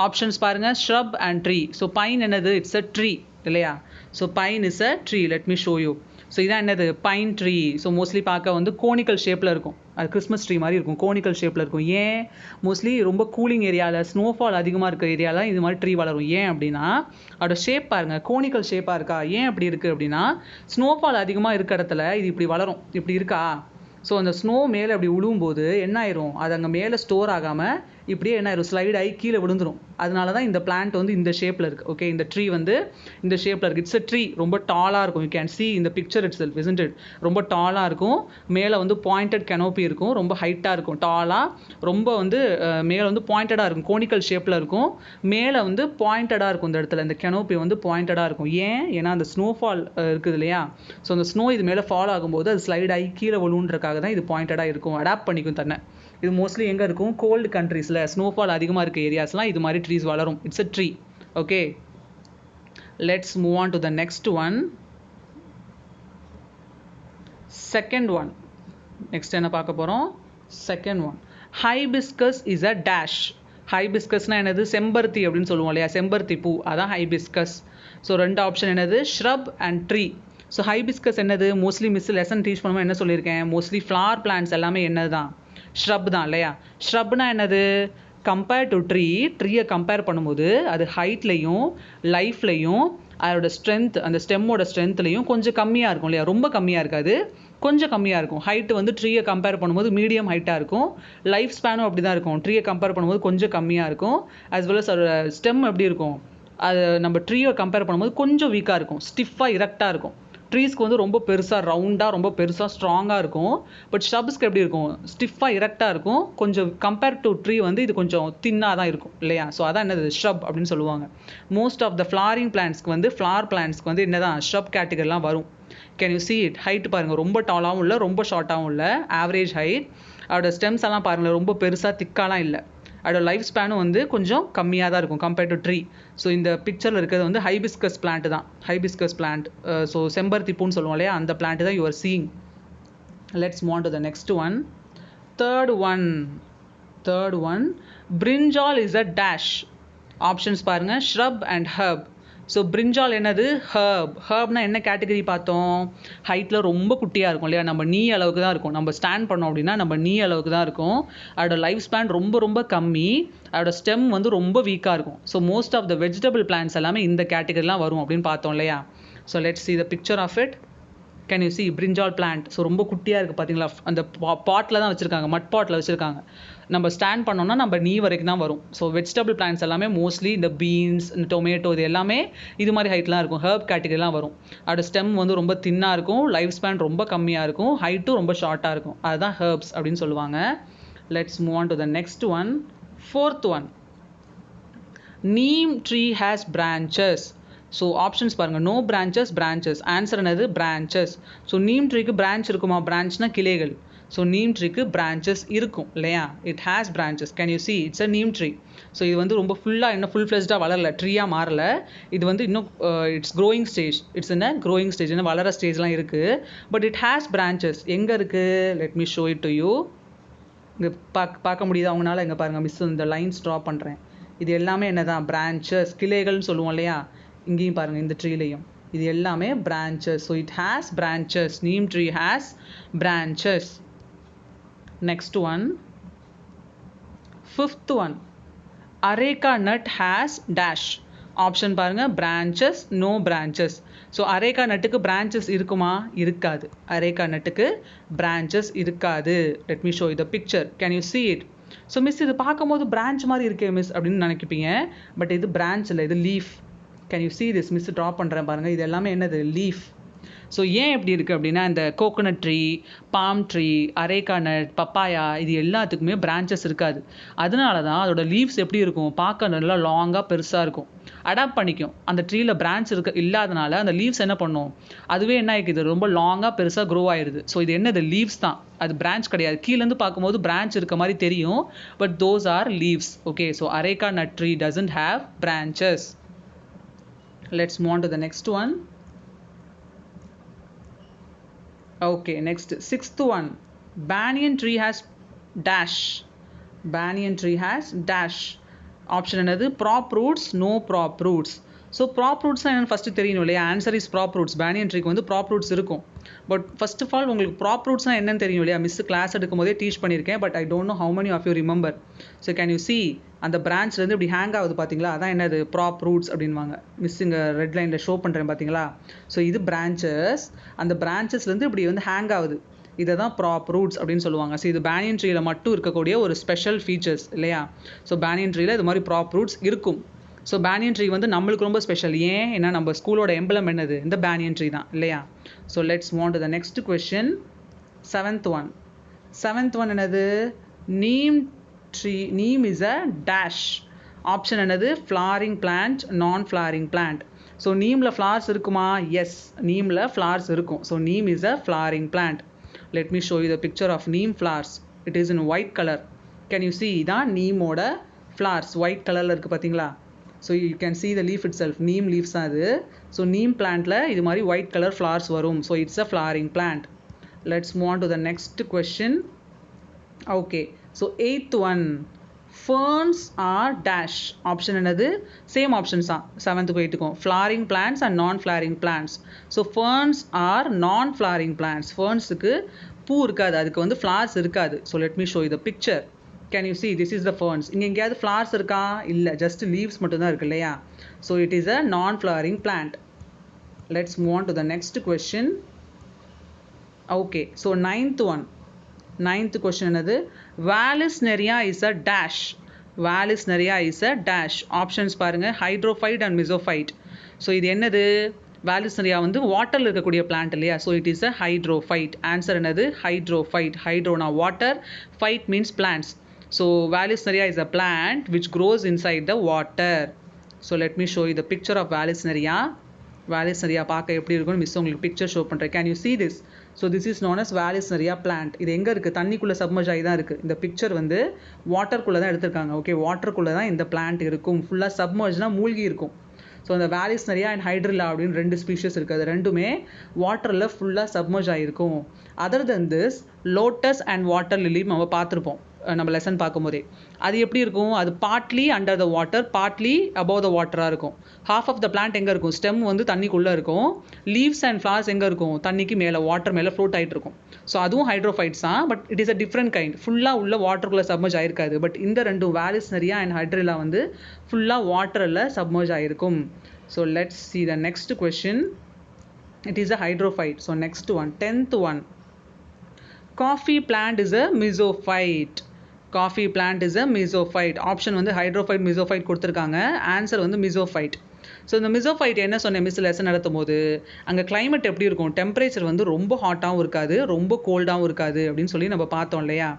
Options பாருங்கள், shrub and tree. So pine என்னது, it's a tree இல்லையா. So pine is a tree. Let me show you. So இதான் என்னது, pine tree. So mostly பார்க்க வந்து conical ஷேப்பில் இருக்கும். அது கிறிஸ்மஸ் ட்ரீ மாதிரி இருக்கும், கோனிக்கல் ஷேப்பில் இருக்கும். ஏன், மோஸ்ட்லி ரொம்ப கூலிங் ஏரியாவில், ஸ்னோஃபால் அதிகமாக இருக்கிற ஏரியாவில் இது மாதிரி ட்ரீ வளரும். ஏன் அப்படின்னா அதோட ஷேப் பாருங்கள், கோனிக்கல் ஷேப்பாக இருக்கா. ஏன் அப்படி இருக்குது அப்படின்னா ஸ்னோஃபால் அதிகமாக இருக்கிற இடத்துல இது இப்படி வளரும், இப்படி இருக்கா. ஸோ அந்த ஸ்னோ மேலே அப்படி விழும்போது என்ன ஆயிரும், அது அங்கே மேலே ஸ்டோர் ஆகாமல் இப்படியே என்ன ஆயிரும், ஸ்லைட் ஆகி கீழே விழுந்துடும். அதனால தான் இந்த பிளான்ட் வந்து இந்த ஷேப்பில் இருக்குது. ஓகே, இந்த ட்ரீ வந்து இந்த ஷேப்பில் இருக்குது. இட்ஸ் அ ட்ரீ, ரொம்ப டாலாக இருக்கும். யூ கேன் see இந்த picture it self, isn't it? ரொம்ப டாலாக இருக்கும், மேலே வந்து பாயிண்டட் கெனோப்பி இருக்கும், ரொம்ப ஹைட்டாக இருக்கும், டாலாக ரொம்ப வந்து மேலே வந்து பாயிண்டடாக இருக்கும், கோனிக்கல் ஷேப்பில் இருக்கும், மேலே வந்து பாயிண்டடாக இருக்கும். இந்த இடத்துல இந்த கெனோப்பி வந்து பாயிண்டடாக இருக்கும். ஏன்னா அந்த ஸ்னோஃபால் இருக்குது இல்லையா. ஸோ அந்த ஸ்னோ இது மேலே ஃபால் ஆகும்போது அது ஸ்லைட் ஆகி கீழே விழுன்றக்காக தான் இது பாயிண்டடாக இருக்கும், அடாப்ட் பண்ணிக்கும் தன்னை. இது மோஸ்ட்லி எங்கே இருக்கும், கோல்டு கண்ட்ரீஸில், ஸ்னோஃபால் அதிகமாக இருக்க ஏரியாஸ்லாம் இது மாதிரி ட்ரீஸ் வளரும். It's a tree. Okay, let's move on to the next one. Second one, next என்ன பார்க்க போகிறோம், second one. Hibiscus is a dash. ஹைபிஸ்கஸ்னால் என்னது, செம்பருத்தி அப்படின்னு சொல்லுவோம் இல்லையா, செம்பருத்தி பூ, அதான் ஹைபிஸ்கஸ். ஸோ 2 ஆப்ஷன் என்னது, shrub and tree. So hibiscus என்னது, மோஸ்ட்லி மிஸ் லெசன் டீச் பண்ணும்போது என்ன சொல்லியிருக்கேன், மோஸ்ட்லி ஃப்ளவர் பிளான்ட்ஸ் எல்லாமே என்னது தான், ஷ்ரப் தான் இல்லையா. ஷ்ரப்னா என்னது, கம்பேர் டு ட்ரீயை கம்பேர் பண்ணும்போது அது ஹைட்லையும் லைஃப்லையும் அதோட ஸ்ட்ரென்த், அந்த ஸ்டெம்மோட ஸ்ட்ரென்த்லையும் கொஞ்சம் கம்மியாக இருக்கும் இல்லையா. ரொம்ப கம்மியாக இருக்காது, கொஞ்சம் கம்மியாக இருக்கும். ஹைட்டு வந்து ட்ரீயை கம்பேர் பண்ணும்போது மீடியம் ஹைட்டாக இருக்கும். லைஃப் ஸ்பேனும் அப்படி தான் இருக்கும், ட்ரீயை கம்பேர் பண்ணும்போது கொஞ்சம் கம்மியாக இருக்கும். ஆஸ் வெல் அஸ் அதோட ஸ்டெம் எப்படி இருக்கும், அது நம்ம ட்ரீயை கம்பேர் பண்ணும்போது கொஞ்சம் வீக்காக இருக்கும், ஸ்டிஃபாக இரெக்டாக இருக்கும். ட்ரீஸ்க்கு வந்து ரொம்ப பெருசாக ரவுண்டாக ரொம்ப பெருசாக ஸ்ட்ராங்காக இருக்கும். பட் ஷ்ரப்ஸ்க்கு எப்படி இருக்கும், ஸ்டிஃபாக இரெக்டாக இருக்கும். கொஞ்சம் கம்பேர் டு ட்ரீ வந்து இது கொஞ்சம் தின்னாக தான் இருக்கும் இல்லையா. ஸோ அதான் என்னது, ஷ்ரப் அப்படின்னு சொல்லுவாங்க. மோஸ்ட் ஆஃப் த ஃப்ளாரிங் பிளான்ட்ஸ்க்கு வந்து, ஃப்ளார் பிளான்ட்ஸ்க்கு வந்து என்னதான் ஷ்ரப் கேட்டகரிலாம் வரும். Can you see it? Height பாருங்கள், ரொம்ப டாலாகவும் இல்லை ரொம்ப ஷார்ட்டாகவும் இல்லை, ஆவரேஜ் ஹைட். அதோட ஸ்டெம்ஸ் எல்லாம் பாருங்கள், ரொம்ப பெருசாக திக்காலாம் இல்லை. அதோட லைஃப் ஸ்பேனும் வந்து கொஞ்சம் கம்மியாக தான் இருக்கும் கம்பேர்ட் டு ட்ரீ. ஸோ இந்த பிக்சரில் இருக்கிறது வந்து ஹைபிஸ்கஸ் பிளான்ட் தான், ஹைபிஸ்கஸ் பிளான்ட். ஸோ செம்பருத்தி பூன்னு சொல்லுவோம் இல்லையா, அந்த பிளான்ட் தான் you are seeing. Let's move on to the next one. Third one, brinjal is a dash. Options பாருங்கள், ஷ்ரப் அண்ட் ஹர்ப். ஸோ பிரிஞ்சால் என்னது, ஹர்ப்னா என்ன கேட்டகரி பார்த்தோம், ஹைட்டில் ரொம்ப குட்டியாக இருக்கும் இல்லையா, நம்ம நீ அளவுக்கு தான் இருக்கும். நம்ம ஸ்டாண்ட் பண்ணோம் அப்படின்னா நம்ம நீ அளவுக்கு தான் இருக்கும். அதோட லைஃப் ஸ்பேன் ரொம்ப ரொம்ப கம்மி. அதோட ஸ்டெம் வந்து ரொம்ப வீக்காக இருக்கும். So most of the vegetable plants எல்லாமே இந்த கேட்டகரிலாம் வரும் அப்படின்னு பார்த்தோம் இல்லையா. So let's see the picture of it. Can you see பிரிஞ்சால் பிளான்ட். ஸோ ரொம்ப குட்டியாக இருக்குது பார்த்தீங்களா, அந்த பாட்டில் தான் வச்சுருக்காங்க, மட் பாட்டில் வச்சுருக்காங்க. நம்ம ஸ்டாண்ட் பண்ணோம்னா நம்ம நீ வரைக்கும் தான் வரும். ஸோ வெஜிடபிள் பிளான்ட்ஸ் எல்லாமே மோஸ்ட்லி இந்த பீன்ஸ், இந்த டொமேட்டோ, இது எல்லாமே இது மாதிரி ஹைட்லாம் இருக்கும், ஹர்ப் கேட்டகரிலாம் வரும். அதோட ஸ்டெம் வந்து ரொம்ப தின்னாக இருக்கும், லைஃப் ஸ்பேன் ரொம்ப கம்மியாக இருக்கும், ஹைட்டும் ரொம்ப ஷார்ட்டாக இருக்கும். அதுதான் ஹர்ப்ஸ் அப்படின்னு சொல்லுவாங்க. Let's move on to the next one. Fourth one, neem tree has branches. So options பாருங்கள், நோ பிரான்ச்சஸ் பிரான்ச்சஸ். ஆன்சர் என்னது? பிரான்ச்சஸ். ஸோ நீம் ட்ரீக்கு பிரான்ச் இருக்குமா? பிரான்ச்னா கிளைகள். ஸோ நீம் ட்ரீக்கு பிரான்ச்சஸ் இருக்கும் இல்லையா? It has branches. Can you see it's a neem tree. So இது வந்து ரொம்ப ஃபுல்லாக இன்னும் ஃபுல் ஃப்ளெஜ்டாக வளரல, ட்ரீயாக மாறல. இது வந்து இன்னும் இட்ஸ் க்ரோயிங் ஸ்டேஜ். இட்ஸ் என்ன க்ரோயிங் ஸ்டேஜ், இன்னும் வளர ஸ்டேஜ்லாம் இருக்குது. But it has branches. எங்கே இருக்குது? Let me show it to you. இங்கே பார்க்க முடியுது அவங்களால? இங்கே பாருங்கள், மிஸ் இந்த லைன்ஸ் ட்ரா பண்ணுறேன். இது எல்லாமே என்ன தான்? பிரான்ச்சஸ், கிளைகள்னு சொல்லுவோம் இல்லையா? இங்கேயும் பாருங்கள், இந்த ட்ரீலையும் இது எல்லாமே branches. So it has branches. Neem tree has branches. Next one, fifth one, areca nut has dash. Option பாருங்கள், branches, no branches. So areca நட்டுக்கு பிரான்ச்சஸ் இருக்குமா? இருக்காது. அரேக்கா நட்டுக்கு பிரான்ச்சஸ் இருக்காது. Let me show you the picture. Can you see it? So miss இது பார்க்கும்போது branch மாதிரி இருக்கே மிஸ் அப்படின்னு நினைப்பீங்க. பட் இது பிரான்ச் இல்லை, இது leaf. Can you see this? Miss draw பண்ணுறேன் பாருங்கள், இது எல்லாமே என்னது? லீஃப். ஸோ ஏன் எப்படி இருக்குது அப்படின்னா, இந்த coconut tree, bomb tree, அரேக்கா nut, papaya, இது எல்லாத்துக்குமே பிரான்ச்சஸ் இருக்காது. அதனால தான் அதோட லீவ்ஸ் எப்படி இருக்கும்? பார்க்க நல்லா லாங்காக பெருசாக இருக்கும். அடாப்ட் பண்ணிக்கும். அந்த ட்ரீயில் பிரான்ச் இல்லாதனால அந்த லீவ்ஸ் என்ன பண்ணும்? அதுவே என்ன ஆகிக்குது? ரொம்ப லாங்காக பெருசாக க்ரோ ஆயிடுது. ஸோ இது என்னது? லீவ்ஸ் தான். அது பிரான்ச் கிடையாது. கீழேருந்து பார்க்கும்போது பிரான்ச் இருக்க மாதிரி தெரியும், but those are leaves. Okay, so அரேக்கா nut tree doesn't have branches. Let's move on to the next one. Okay, next, sixth one, banyan tree has dash. Banyan tree has dash. Option என்னது? prop roots, no prop roots. So prop ரூட்ஸ்னால் என்னென்னு first தெரியணும் இல்லையா? Answer is prop roots. Banyan ட்ரீக்கு வந்து prop roots இருக்கும். But first of all உங்களுக்கு prop ரூட்ஸ்னால் என்னென்னு தெரியும் இல்லையா? மிஸ் கிளாஸ் எடுக்கும் போதே டீச் பண்ணியிருக்கேன். But I don't know how many of you remember. So can you see அந்த பிரான்ச்லேருந்து இப்படி ஹேங் ஆகுது பார்த்தீங்களா? அதான் என்னது? ப்ராப் ரூட்ஸ் அப்படின்வாங்க. மிஸ் இங்கே ரெட் லைனில் ஷோ பண்ணுறேன் பார்த்தீங்களா? ஸோ இது பிரான்ச்சஸ். அந்த பிரான்ச்சஸ்லேருந்து இப்படி வந்து ஹேங் ஆகுது. இதை தான் ப்ராப் ரூட்ஸ் அப்படின்னு சொல்லுவாங்க. ஸோ இது பேனியன் ட்ரீயில் மட்டும் இருக்கக்கூடிய ஒரு ஸ்பெஷல் ஃபீச்சர்ஸ் இல்லையா? ஸோ பேனியன் ட்ரீயில் இது மாதிரி ப்ராப் ரூட்ஸ் இருக்கும். ஸோ பேனியன் ட்ரீ வந்து நம்மளுக்கு ரொம்ப ஸ்பெஷல். ஏன்? ஏன்னா நம்ம ஸ்கூலோட எம்பளம் என்னது? இந்த பேனியன் ட்ரீ தான் இல்லையா? So let's move on to the next question. Seventh one என்னது? Neem tree. Neem is a dash. Option என்னது? Flowering plant, non flowering plant. So நீமில் ஃப்ளார்ஸ் இருக்குமா? எஸ், நீமில் ஃப்ளார்ஸ் இருக்கும். So neem is a flowering plant. Let me show you the picture of neem flowers. It is in white colour. Can you see? இதான் நீமோட flowers. White கலரில் இருக்குது பார்த்தீங்களா? So you can see the leaf itself. Neem leaves தான் அது. So neem பிளான்ட்டில் இது மாதிரி ஒயிட் கலர் ஃப்ளார்ஸ் வரும். So it's a flowering plant. Let's move on to the next question. Okay, so eighth one, ferns are dash. Option என்னது? Same options தான் 7th to 8th flowering plants and non flowering plants. So ferns are non flowering plants. ஃபர்ன்ஸுக்கு பூ இருக்காது, அதுக்கு வந்து flowers இருக்காது. So let me show you the picture. Can you see? This is the ferns. இங்கே எங்கேயாவது flowers இருக்கா? இல்லை, ஜஸ்ட் லீவ்ஸ் மட்டும்தான் இருக்கு இல்லையா? ஸோ இட் இஸ் அ நான் flowering plant. Let's move on to the next question. Okay, so ninth question என்னது? Vallisneria is a dash. Vallisneria is a dash. Options பாருங்க, ஹைட்ரோஃபைட் அண்ட் மிசோஃபைட். ஸோ இது என்னது? Vallisneria வந்து வாட்டரில் இருக்கக்கூடிய plant இல்லையா? So it is a hydrophyte. Answer என்னது? Hydrophyte. ஹைட்ரோனா water, phyte means plants. So Vallisneria is a plant which grows inside the water. So let me show you the picture of Vallisneria. Vallisneria பார்க்க எப்படி இருக்குன்னு miss உங்களுக்கு picture show பண்ணுறேன். Can you see this? So this is known as Vallisneria plant. இது எங்கே இருக்குது? தண்ணிக்குள்ளே submerge ஆகி தான் இருக்குது. இந்த பிக்சர் வந்து வாட்டருக்குள்ளே தான் எடுத்திருக்காங்க. ஓகே, வாட்டருக்குள்ளே தான் இந்த பிளான்ட் இருக்கும். ஃபுல்லாக சப்மர்ஜ்னால் மூழ்கி இருக்கும். ஸோ அந்த Vallisneria அண்ட் ஹைட்ரில்லா அப்படின்னு 2 ஸ்பீஷஸ் இருக்குது. அது ரெண்டுமே வாட்டரில் ஃபுல்லாக சப்மர்ஜ் ஆகிருக்கும். Other than this, lotus and water lily நம்ம பார்த்துருப்போம் நம்ம லெசன் பார்க்கும்போதே. அது எப்படி இருக்கும்? அது partly under the water, partly above the வாட்டராக இருக்கும். ஹாஃப் ஆஃப் த பிளான்ட் எங்கே இருக்கும்? ஸ்டெம் வந்து தண்ணிக்குள்ளே இருக்கும். லீவ்ஸ் அண்ட் ஃப்ளார்ஸ் எங்கே இருக்கும்? தண்ணிக்கு மேலே, வாட்டர் மேலே ஃப்ளோட் ஆகிட்டு இருக்கும். ஸோ அதுவும் ஹைட்ரோஃபைட்ஸ் தான், but it is a different kind. ஃபுல்லாக உள்ள வாட்டருக்குள்ளே சப்மர்ஜ் ஆகிருக்காது. பட் இந்த ரெண்டும் Vallisneria அண்ட் ஹைட்ரில்லா வந்து ஃபுல்லாக வாட்டரில் சப்மர்ஜ் ஆகிருக்கும். So let's see the next question. It is a hydrophyte. So next one, 10th one. Coffee plant is a mesophyte. Coffee plant is a mesophyte. Option வந்து hydrophyte, மிசோஃபைட் கொடுத்துருக்காங்க. Answer வந்து மிசோஃபைட். So இந்த மிசோஃபைட் என்ன சொன்னேன் மிஸ் லெசன் நடத்தும் போது, அங்கே climate எப்படி இருக்கும்? டெம்பரேச்சர் வந்து ரொம்ப ஹாட்டாகவும் இருக்காது, ரொம்ப கோல்டாகவும் இருக்காது அப்படின்னு சொல்லி நம்ம பார்த்தோம் இல்லையா?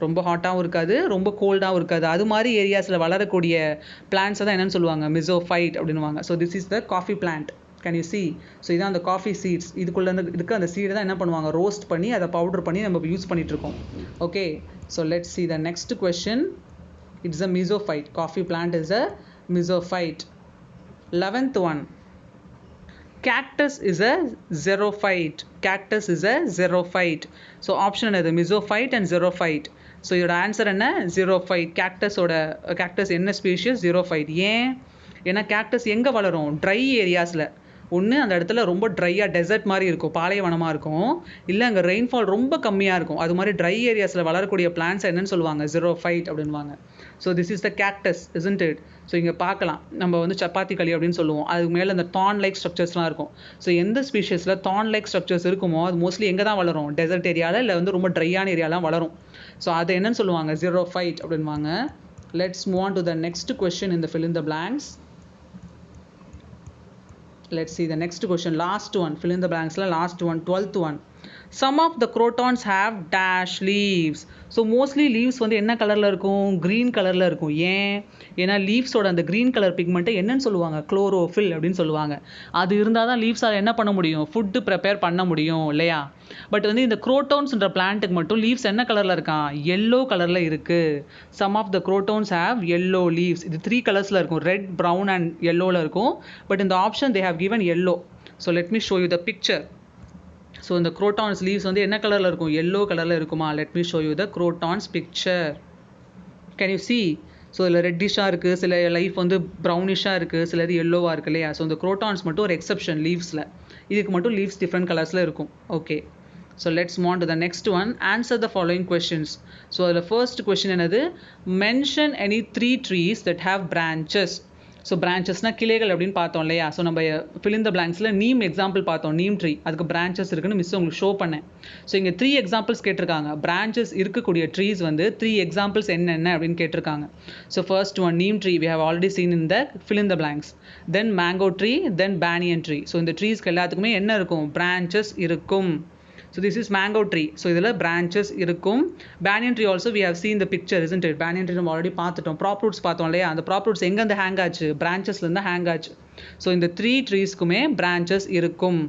ரொம்ப ஹாட்டாகவும் இருக்காது, ரொம்ப கோல்டாகவும் இருக்காது. அது மாதிரி ஏரியாஸில் வளரக்கூடிய பிளான்ட்ஸை தான் என்னென்னு சொல்லுவாங்க, மிசோஃபைட் அப்படின்னுவாங்க. So this is the coffee plant. Can you see? So இதான் அந்த காஃபி சீட்ஸ். இதுக்குள்ளே இருக்க அந்த சீடை தான் என்ன பண்ணுவாங்க, ரோஸ்ட் பண்ணி அதை பவுடர் பண்ணி நம்ம யூஸ் பண்ணிகிட்ருக்கோம். Okay, so let's see the next question. It's a mesophyte. Coffee plant is a mesophyte. 11th one. Cactus is a xerophyte. Cactus is a xerophyte. So option என்னது, mesophyte and xerophyte. ஸோ இதோட answer என்ன, xerophyte. Cactus என்ன species, xerophyte. ஏன்னா cactus எங்கே வளரும், try ஏரியாஸில். ஒன்று அந்த இடத்துல ரொம்ப ட்ரையாக டெசர்ட் மாதிரி இருக்கும், பாலைவனமாக இருக்கும், இல்லை அங்கே ரெயின்ஃபால் ரொம்ப கம்மியாக இருக்கும். அது மாதிரி ட்ரை ஏரியாஸில் வளரக்கூடிய பிளான்ட்ஸ் என்னன்னு சொல்லுவாங்க, xerophyte அப்படின்வாங்க. So this is the cactus, isn't it? So இங்கே பார்க்கலாம், நம்ம வந்து சப்பாத்தி களி அப்படின்னு சொல்லுவோம், அதுக்கு மேலே அந்த தான் லைக் ஸ்ட்ரக்சர்ஸ்லாம் இருக்கும். ஸோ எந்த ஸ்பீஷியஸில் தான் லைக் ஸ்ட்ரக்சர்ஸ் இருக்குமோ அது மோஸ்ட்லி எங்கே தான் வளரும், டெசர்ட் ஏரியாவில், இல்லை வந்து ரொம்ப ட்ரையான ஏரியாலாம் வளரும். ஸோ அதை என்னன்னு சொல்லுவாங்க, xerophyte அப்படின்வாங்க. Let's move on to the next question in the fill in the blanks. Let's see the next question, last one, fill in the blanks la last one, 12th one. Some of the crotons have dash leaves. So mostly leaves வந்து என்ன கலரில் இருக்கும், green கலரில் இருக்கும். ஏன்னா லீவ்ஸோட அந்த green colour பிக்மெண்ட்டை என்னன்னு சொல்லுவாங்க, குளோரோஃபில் அப்படின்னு சொல்லுவாங்க. அது இருந்தால் தான் லீவ்ஸால் என்ன பண்ண முடியும், ஃபுட்டு ப்ரிப்பேர் பண்ண முடியும் இல்லையா. பட் வந்து இந்த குரோட்டோன்ஸ்ன்ற பிளான்ட்டுக்கு மட்டும் லீவ்ஸ் என்ன கலரில் இருக்கான், எல்லோ கலரில் இருக்குது. Some of the crotons have yellow leaves. இது 3 கலர்ஸில் இருக்கும், ரெட், ப்ரௌன் அண்ட் எல்லோவில் இருக்கும். பட் இந்த option they have given yellow. So let me show you the picture. So இந்த குரோட்டான்ஸ் லீவ்ஸ் வந்து என்ன கலரில் இருக்கும், எல்லோ கலரில் இருக்குமா. Let me show you the crotons picture. Can you see? So இதில் ரெட்டிஷாக இருக்குது, சில லைஃப் வந்து ப்ரௌனிஷாக இருக்குது, சிலது எல்லோவாக இருக்குது இல்லையா. ஸோ இந்த குரோட்டான்ஸ் மட்டும் ஒரு எக்ஸப்ஷன் லீவ்ஸில், இதுக்கு மட்டும் லீவ்ஸ் டிஃப்ரெண்ட் கலர்ஸில் இருக்கும். Okay, so let's move on to the next one. Answer the following questions. So அதில் ஃபர்ஸ்ட் கொஸ்டின் என்னது, mention any 3 trees that have branches. So பிரான்ச்சஸ்னால் கிளைகள் அப்படின்னு பார்த்தோம் இல்லையா. ஸோ நம்ம fill in the blanksல நீம் எக்ஸாம்பிள் பார்த்தோம், நீம் ட்ரீ, அதுக்கு பிரான்ச்சஸ் இருக்குன்னு மிஸ் உங்களுக்கு ஷோ பண்ணேன். ஸோ இங்கே 3 எக்ஸாம்பிள்ஸ் கேட்டிருக்காங்க. பிரான்ச்சஸ் இருக்கக்கூடிய ட்ரீஸ் வந்து 3 எக்ஸாம்பிள்ஸ் என்னென்ன அப்படின்னு கேட்டிருக்காங்க. So first one neem tree, we have already seen in the fill in the blanks. Then mango tree, then banyan tree. So இந்த ட்ரீஸ்க்கு எல்லாத்துக்குமே என்ன இருக்கும், பிரான்ச்சஸ் இருக்கும். So this is mango tree. So இதில் branches இருக்கும். Banyan tree also we have seen the picture, isn't it? Banyan tree நம்ம already பார்த்துட்டோம். Prop roots பார்த்தோம் இல்லையா, அந்த prop roots எங்கேருந்து ஹேங் ஆச்சு, branchesலேருந்து ஹேங் ஆச்சு. ஸோ இந்த 3 ட்ரீஸ்க்குமே branches இருக்கும்.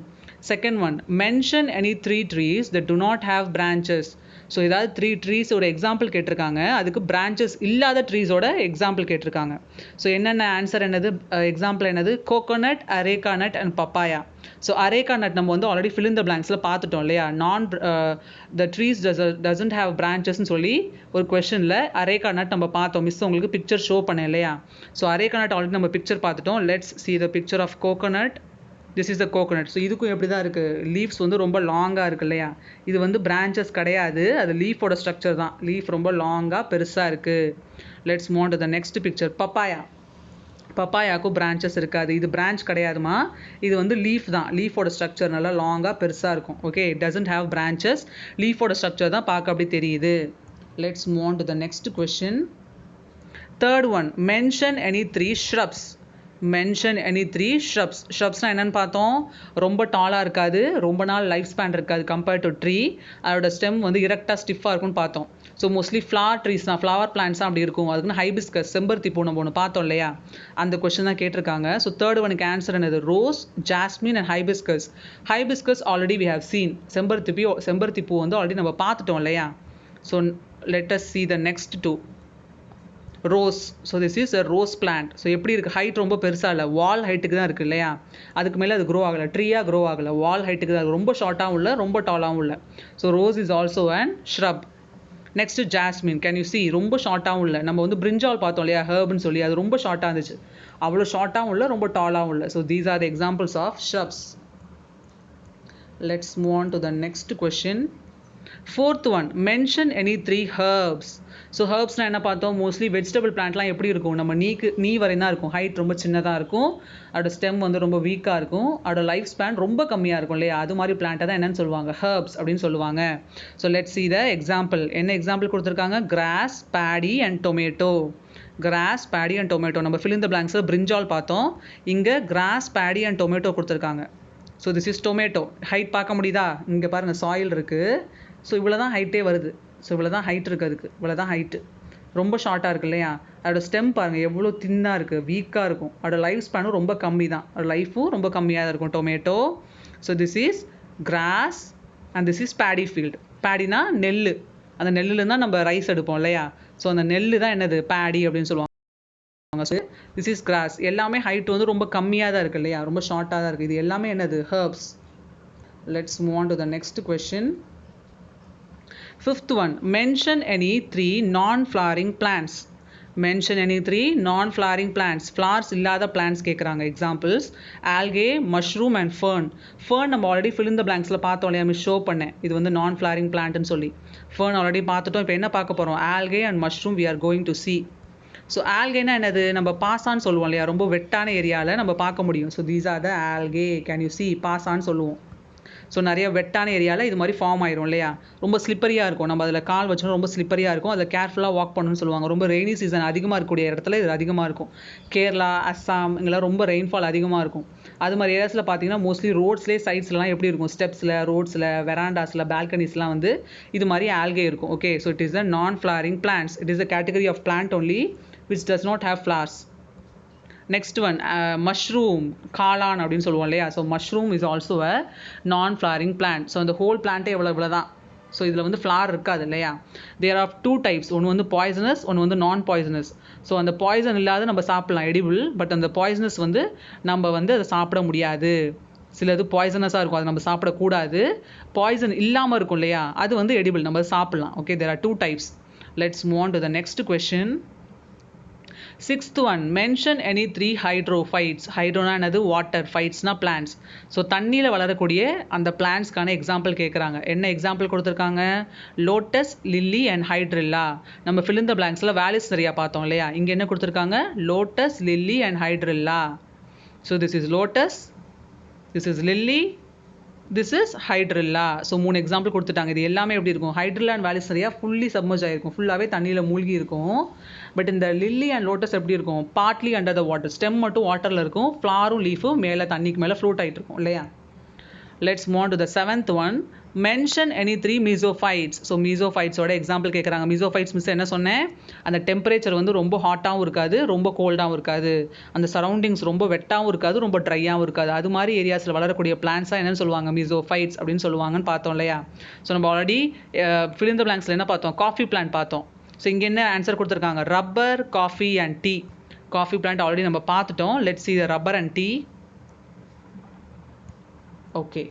Second one, mention any 3 trees that do not have branches. So ஏதாவது 3 ட்ரீஸோட எக்ஸாம்பிள் கேட்டிருக்காங்க, அதுக்கு பிரான்ச்சஸ் இல்லாத ட்ரீஸோட எக்ஸாம்பிள் கேட்டிருக்காங்க. ஸோ என்னென்ன ஆன்சர் என்னது, எக்ஸாம்பிள் என்னது, coconut, அரேக்கா nut and papaya. So அரேக்கா nut நம்ம வந்து ஆல்ரெடி fill in the blanksல பார்த்துட்டோம் இல்லையா. the trees doesn't have branchesன்னு சொல்லி ஒரு கொஸ்டினில் அரேக்கா நட் நம்ம பார்த்தோம், மிஸ் உங்களுக்கு பிக்சர் ஷோ பண்ணேன் இல்லையா. ஸோ அரேக்கா நட் ஆல்ரெடி நம்ம பிக்சர் பார்த்துட்டோம். Let's see the picture of coconut. This is the coconut. So இதுக்கும் எப்படி தான் இருக்குது, லீவ்ஸ் வந்து ரொம்ப லாங்காக இருக்குது இல்லையா. இது வந்து பிரான்ச்சஸ் கிடையாது, அது லீஃபோட ஸ்ட்ரக்சர் தான். லீஃப் ரொம்ப லாங்காக பெருசாக இருக்குது. Let's move on to the next picture. Papaya. பப்பாயாக்கும் பிரான்ச்சஸ் இருக்காது, இது பிரான்ச் கிடையாதுமா, இது வந்து லீஃப் தான். லீஃபோட ஸ்ட்ரக்சர் நல்லா லாங்காக பெருசாக இருக்கும். Okay, it doesn't have branches, லீஃபோட ஸ்ட்ரக்சர் தான் பார்க்க அப்படி தெரியுது. Let's move on to the next question. Third one, mention any 3 shrubs. Mention any 3 shrubs. ஷ்ரப்ஸ்னால் என்னென்னு பார்த்தோம், ரொம்ப டாலாக இருக்காது, ரொம்ப நாள் லைஃப் ஸ்பேன் இருக்காது கம்பேர்ட் டு ட்ரீ. அதோட ஸ்டெம் வந்து இரெக்டாக ஸ்டிஃபாக இருக்கும்னு பார்த்தோம். ஸோ மோஸ்ட்லி ஃப்ளவர் ட்ரீஸ் தான், ஃப்ளவர் பிளான்ட்ஸ் தான் அப்படி இருக்கும். அதுக்குன்னு ஹைபிஸ்கஸ், செம்பருத்தி பூ நம்ம ஒன்று பார்த்தோம் இல்லையா, அந்த கொஸ்டின் தான் கேட்டிருக்காங்க. ஸோ தேர்ட் ஒனுக்கு ஆன்சர் என்னது, rose, jasmine and hibiscus. Hibiscus already we have seen, செம்பருத்தி பூ வந்து ஆல்ரெடி நம்ம பார்த்துட்டோம் இல்லையா. So let us see the next 2. Rose. So this is a rose plant. So எப்படி இருக்குது, ஹைட் ரொம்ப பெருசாக இல்லை, வால் ஹைட்டுக்கு தான் இருக்குது இல்லையா. அதுக்கு மேலே அது க்ரோ ஆகலை, ட்ரீயாக க்ரோ ஆகலை, வால் ஹைட்டுக்கு தான், ரொம்ப ஷார்ட்டாகவும் இல்லை, ரொம்ப டாலாகவும் இல்லை. So rose is also and shrub. Next jasmine. Can you see? ரொம்ப ஷார்ட்டாகவும் இல்லை, நம்ம வந்து பிரிஞ்சால் பார்த்தோம் இல்லையா, ஹர்ப்னு சொல்லி, அது ரொம்ப ஷார்ட்டாக இருந்துச்சு, அவ்வளோ ஷார்ட்டாகவும் இல்லை, ரொம்ப டாலாகவும் இல்லை. So these are the examples of shrubs. Let's move on to the next question. Fourth one, mention any 3 herbs. So ஹர்ப்ஸ்னால் என்ன பார்த்தோம், மோஸ்ட்லி வெஜிடபிள் பிளான்ட்லாம் எப்படி இருக்கும், நம்ம நீ வரையும் தான் இருக்கும், ஹைட் ரொம்ப சின்னதாக இருக்கும், அதோட ஸ்டெம் வந்து ரொம்ப வீக்காக இருக்கும், அதோட லைஃப் ஸ்பேன் ரொம்ப கம்மியாக இருக்கும் இல்லையா. அது மாதிரி பிளான்ட்டை தான் என்னென்னு சொல்லுவாங்க, ஹர்ப்ஸ் அப்படின்னு சொல்லுவாங்க. So let's see the example. என்ன எக்ஸாம்பிள் கொடுத்துருக்காங்க, grass, paddy and tomato. Grass, paddy and tomato. நம்ம fill in the blanks பிரிஞ்சால் பார்த்தோம், இங்கே கிராஸ், பேடி அண்ட் டொமேட்டோ கொடுத்துருக்காங்க. So this is tomato. Height பார்க்க முடியுதா, இங்கே பாருங்கள் சாயில் இருக்குது, ஸோ இவ்வளோ தான் ஹைட்டே வருது. ஸோ இவ்வளோ தான் ஹைட் இருக்குது அதுக்கு, இவ்வளோ தான் ஹைட்டு. ரொம்ப ஷார்ட்டாக இருக்குது இல்லையா? அதோட ஸ்டெம் பாருங்கள் எவ்வளோ தின்னாக இருக்குது, வீக்காக இருக்கும். அதோட லைஃப் ஸ்பேனும் ரொம்ப கம்மி தான், அதோட லைஃபும் ரொம்ப கம்மியாக தான் இருக்கும் tomato. So this is grass and this is paddy field. பேடினா நெல், அந்த நெல்லுல தான் நம்ம ரைஸ் எடுப்போம் இல்லையா? ஸோ அந்த நெல் தான் என்னது பேடி அப்படின்னு சொல்லுவாங்க. This is cross. எல்லாமே ஹைட் வந்து ரொம்ப கம்மியாக தான் இருக்குது இல்லையா, ரொம்ப ஷார்ட்டாக தான் இருக்குது. இது எல்லாமே என்னது herbs. Let's move on to the next question. Fifth one, mention any 3 non-flowering plants. Mention any 3 non-flowering plants. Flowers இல்லாத plants கேட்குறாங்க. Examples, algae, mushroom and fern. Fern நம்ம ஆல்ரெடி fill in the blanksல பார்த்தோம் இல்லையா, மிஸ் ஷோ பண்ணேன். இது வந்து non-flowering plantன்னு சொல்லி. Fern already பார்த்துட்டோம். இப்போ என்ன பார்க்க போகிறோம்? algae and mushroom we are going to see. So ஆல்கேனா என்னது? நம்ம பாசான்னு சொல்லுவோம் இல்லையா, ரொம்ப வெட்டான ஏரியாவில் நம்ம பார்க்க முடியும். So these are the algae. Can you see? பாசான்னு சொல்லுவோம். ஸோ நிறைய வெட்டான ஏரியாவில் இது மாதிரி ஃபார்ம் ஆயிரும் இல்லையா, ரொம்ப ஸ்லிப்பரியாக இருக்கும். நம்ம அதில் கால் வச்சோன்னா ரொம்ப ஸ்லிப்பரியாக இருக்கும். அதில் கேர்ஃபுல்லாக வாக் பண்ணணும்னு சொல்லுவாங்க. ரொம்ப ரெய்னி சீசன் அதிகமாக இருக்கக்கூடிய இடத்துல இது அதிகமாக இருக்கும். கேரளா, அஸ்ஸாம் இங்கெல்லாம் ரொம்ப ரெயின்ஃபால் அதிகமாக இருக்கும். அது மாதிரி ஏரியாஸில் பார்த்தீங்கன்னா மோஸ்ட்லி ரோட்ஸ்லேயே சைட்ஸ்லாம் எப்படி இருக்கும், ஸ்டெப்ஸில், ரோட்ஸில், வெராண்டாஸில், பால்கனிஸ்லாம் வந்து இது மாதிரி ஆல்கே இருக்கும். Okay, so it is a non flowering plants. It is a category of plant only which does not have flowers. Next one mushroom, காளான் அப்படின்னு சொல்லுவோம் இல்லையா. So mushroom is also a non flowering plant. So அந்த whole பிளான்ட்டே இவ்வளோ தான். So இதில் வந்து ஃப்ளார் இருக்காது இல்லையா. There are 2 types. ஒன்று வந்து பாய்சனஸ், ஒன்று வந்து நான் பாய்சனஸ். ஸோ அந்த பாய்சன் இல்லாத நம்ம சாப்பிடலாம், எடிபிள். பட் அந்த பாய்சனஸ் வந்து நம்ம வந்து அதை சாப்பிட முடியாது. சிலது பாய்சனஸாக இருக்கும், அது நம்ம சாப்பிடக்கூடாது. பாய்சன் இல்லாமல் இருக்கும் இல்லையா, அது வந்து எடிபிள், நம்ம சாப்பிடலாம். Okay, there are 2 types. Let's move on to the next question. Sixth one, mention any 3 hydrophytes. ஹைட்ரோனா என்னது? வாட்டர். ஃபைட்ஸ்னா பிளான்ட்ஸ். ஸோ தண்ணியில் வளரக்கூடிய அந்த பிளான்ட்ஸ்க்கான எக்ஸாம்பிள் கேட்குறாங்க. என்ன எக்ஸாம்பிள் கொடுத்துருக்காங்க? Lotus, lily and hydrilla. நம்ம fill in the blanksல வேல்யூஸ் நிறையா பார்த்தோம் இல்லையா, இங்கே என்ன கொடுத்துருக்காங்க? Lotus, lily and hydrilla. So this is lotus, this is lily, this is hydrilla. So 3 example கொடுத்துட்டாங்க. இது எல்லாமே எப்படி இருக்கும்? Hydrilla and vallisneria fully submerge ஆகிருக்கும், ஃபுல்லாகவே தண்ணியில் மூழ்கி இருக்கும். பட் இந்த லில்லி அண்ட் லோட்டஸ் எப்படி இருக்கும்? Partly under the water. Stem மட்டும் வாட்டரில் இருக்கும், ஃப்ளாரும் லீஃபும் மேலே தண்ணிக்கு மேலே ஃப்ளோட் ஆகிட்டு இருக்கும் இல்லையா. Let's move on to the 7th one. Mention any 3 mesophytes. So மீசோஃபைட்ஸோட எக்ஸாம்பிள் கேட்குறாங்க. மீசோஃபைட்ஸ் மிஸ் என்ன சொன்னேன்? அந்த டெம்பரேச்சர் வந்து ரொம்ப ஹாட்டாகவும் இருக்காது, ரொம்ப கோல்டாகவும் இருக்காது. அந்த சரௌண்டிங்ஸ் ரொம்ப வெட்டாகவும் இருக்காது, ரொம்ப ட்ரையாகவும் இருக்காது. அது மாதிரி ஏரியாஸில் வளரக்கூடிய பிளான்ஸாக என்னென்னு சொல்லுவாங்க? மீசோஃபைட்ஸ் அப்படின்னு சொல்லுவாங்கன்னு பார்த்தோம் இல்லையா. ஸோ நம்ம ஆல்ரெடி fill in the blanksல என்ன பார்த்தோம்? காஃபி பிளான்ட் பார்த்தோம். ஸோ இங்கே என்ன ஆன்சர் கொடுத்துருக்காங்க? Rubber, coffee and tea. Coffee plant already நம்ம பார்த்துட்டோம். Let's see the rubber and tea. Okay.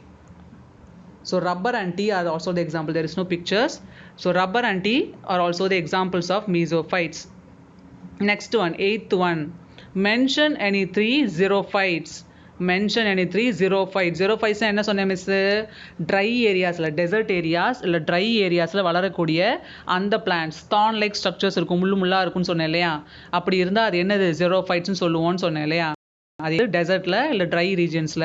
So rubber and tea are also the example. There is no pictures. So rubber and tea are also the examples of mesophytes. Next one, 8th one. Mention any 3 xerophytes. Mention any 3 xerophytes. Xerophytes என்ன சொன்னேன் miss? Try ஏரியாஸில், dessert areas இல்லை try ஏரியாஸில் வளரக்கூடிய அந்த plants. தான் like structures இருக்கும், முள்ளு முள்ளாக இருக்கும்னு சொன்னேன் இல்லையா. அப்படி இருந்தால் அது என்னது? xerophytesன்னு சொல்லுவோன்னு சொன்னேன் இல்லையா. அது டெசர்ட்டில் இல்லை ட்ரை ரீஜன்ஸில்.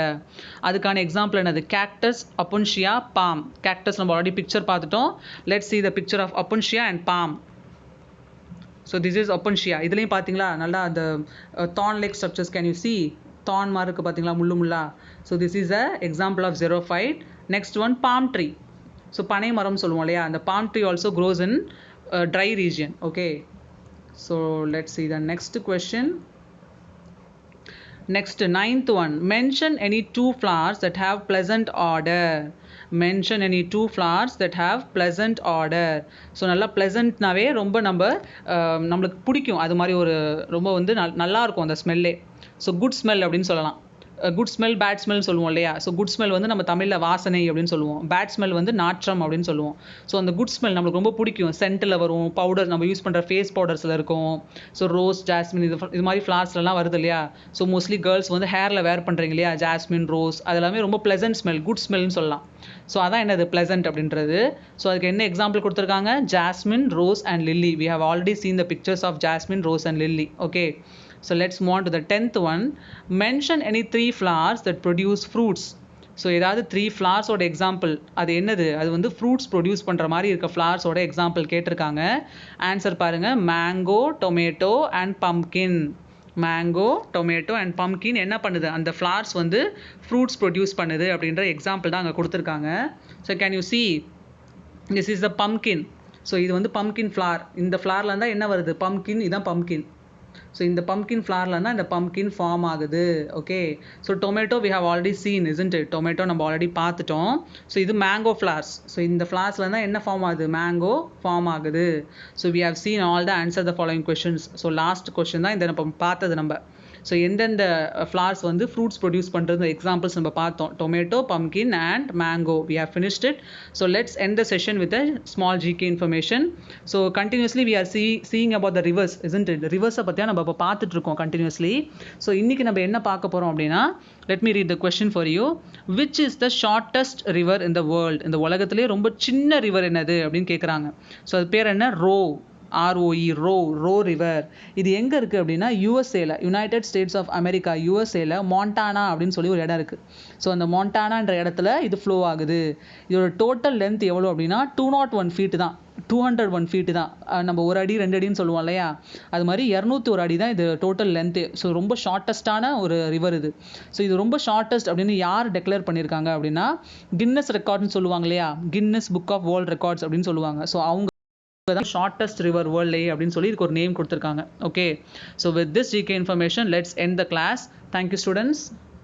அதுக்கான எக்ஸாம்பிள் என்னது? Cactus, opuntia, palm. கேக்டஸ் நம்ம ஆல்ரெடி பிக்சர் பார்த்துட்டோம். Let's see the picture of opuntia and palm. So this is opuntia. இதுலேயும் பார்த்தீங்களா நல்லா அந்த thorn like structures. Can you see? Thorn மாதிரி இருக்குது பார்த்தீங்களா, முள்ளு முள்ளா. So this is a example of xerophyte. Next one, palm tree. So பனை மரம் சொல்லுவோம் இல்லையா, அந்த palm tree also grows in dry region. Okay, so let's see the next question. Next, 9th one. Mention any 2 flowers that have pleasant odor. Mention any 2 flowers that have pleasant odor. So நல்லா ப்ளசண்ட்னாவே ரொம்ப நம்மளுக்கு பிடிக்கும். அது மாதிரி ஒரு ரொம்ப வந்து நல்லா இருக்கும் அந்த ஸ்மெல்லே. ஸோ குட் ஸ்மெல் அப்படின்னு சொல்லலாம். குட் ஸ்மெல், பேட் ஸ்மெல் சொல்லுவோம் இல்லையா. ஸோ குட் ஸ்மெல் வந்து நம்ம தமிழில் வாசனை அப்படின்னு சொல்லுவோம். பேட் ஸ்மெல் வந்து நாற்றம் அப்படின்னு சொல்லுவோம். ஸோ அந்த குட் ஸ்மெல் நம்மளுக்கு ரொம்ப பிடிக்கும். சென்ட்டில் வரும், பவுடர் நம்ம யூஸ் பண்ணுற ஃபேஸ் பவுடர்ஸில் இருக்கும். ஸோ ரோஸ், ஜாஸ்மின், இது மாதிரி ஃப்ளார்ஸ்லாம் வருது இல்லையா. ஸோ மோஸ்ட்லி கேர்ள்ஸ் வந்து ஹேரில் வேர் பண்ணுறீங்க இல்லையா, ஜாஸ்மின், ரோஸ், அதெல்லாமே ரொம்ப ப்ளசன்ட் ஸ்மெல், குட் ஸ்மெல்னு சொல்லலாம். ஸோ அதான் என்னது? ப்ளசன்ட் அப்படின்றது. ஸோ அதுக்கு என்ன எக்ஸாம்பிள் கொடுத்துருக்காங்க? Jasmine, rose and lily. We have already seen the pictures of jasmine, rose and lily. Okay. So let's move on to the 10th one. Mention any 3 flowers that produce fruits. So ஏதாவது 3 ஃப்ளார்ஸோட example. அது என்னது? அது வந்து fruits produce பண்ணுற மாதிரி இருக்க ஃப்ளார்ஸோட example கேட்டிருக்காங்க. Answer பாருங்கள். Mango, tomato and pumpkin. Mango, tomato and pumpkin என்ன பண்ணுது? அந்த ஃப்ளார்ஸ் வந்து ஃப்ரூட்ஸ் ப்ரொடியூஸ் பண்ணுது அப்படின்ற எக்ஸாம்பிள் தான் அங்கே கொடுத்துருக்காங்க. So can you see? This is the pumpkin. So இது வந்து பம்கின் ஃப்ளார். இந்த ஃப்ளாரில் இருந்தால் என்ன வருது? பம்கின். இதுதான் பம்கின். ஸோ இந்த பம்கின் ஃப்ளாரில் இருந்தால் இந்த பம்கின் ஃபார்ம் ஆகுது. Okay. So tomato we have already seen isn't it? Tomato நம்ம ஆல்ரெடி பார்த்துட்டோம். ஸோ இது மேங்கோ ஃப்ளார்ஸ். ஸோ இந்த ஃப்ளார்ஸில் இருந்தால் என்ன ஃபார்ம் ஆகுது? மேங்கோ ஃபார்ம் ஆகுது. So we have seen all the answer the following questions. So last question தான் இந்த நம்ம பார்த்தது நம்ம. ஸோ எந்தெந்த ஃப்ளார்ஸ் வந்து ஃப்ரூட்ஸ் ப்ரொடியூஸ் பண்ணுறது எக்ஸாம்பிள்ஸ் நம்ம பார்த்தோம். Tomato, pumpkin and mango. We have finished it. So let's end the session with a small GK information. So continuously we are seeing about the rivers isn't it? ரிவர்ஸை பற்றியா நம்ம இப்போ பார்த்துட்டு இருக்கோம் continuously. So இன்றைக்கி நம்ம என்ன பார்க்க போகிறோம் அப்படின்னா, let me read the question for you. Which is the shortest river in the world? இந்த உலகத்திலே ரொம்ப சின்ன ரிவர் என்னது அப்படின்னு கேட்குறாங்க. ஸோ அது பேர் என்ன? ROE, Roe river. இது எங்கே இருக்குது அப்படின்னா யூஎஸ்ஏல, யுனைடெட் ஸ்டேட்ஸ் ஆஃப் அமெரிக்கா, யூஎஸ்ஏல மாண்டானா அப்படின்னு சொல்லி ஒரு இடம் இருக்குது. ஸோ அந்த மாண்டானான்ற இடத்துல இது ஃப்ளோ ஆகுது. இதோட டோட்டல் லென்த் எவ்வளோ அப்படின்னா 201 ஃபீட் தான். 201 ஃபீட்டு தான். நம்ம 1 அடி 2 அடின்னு சொல்லுவோம் இல்லையா, அது மாதிரி 201 அடி தான் இது டோட்டல் லென்த்து. ஸோ ரொம்ப ஷார்ட்டஸ்டான ஒரு ரிவர் இது. ஸோ இது ரொம்ப ஷார்ட்டஸ்ட் அப்படின்னு யார் டெக்ளேர் பண்ணியிருக்காங்க அப்படின்னா, கின்னஸ் ரெக்கார்ட்னு சொல்லுவாங்க இல்லையா, Guinness book of world records அப்படின்னு சொல்லுவாங்க. ஸோ அவங்க ஷார்ட்டஸ்ட் ரிவர் வேர்ல்ட்லேயே அப்படின்னு சொல்லி இதுக்கு ஒரு நேம் கொடுத்துருக்காங்க. Okay. So with this GK information let's end the class. Thank you students.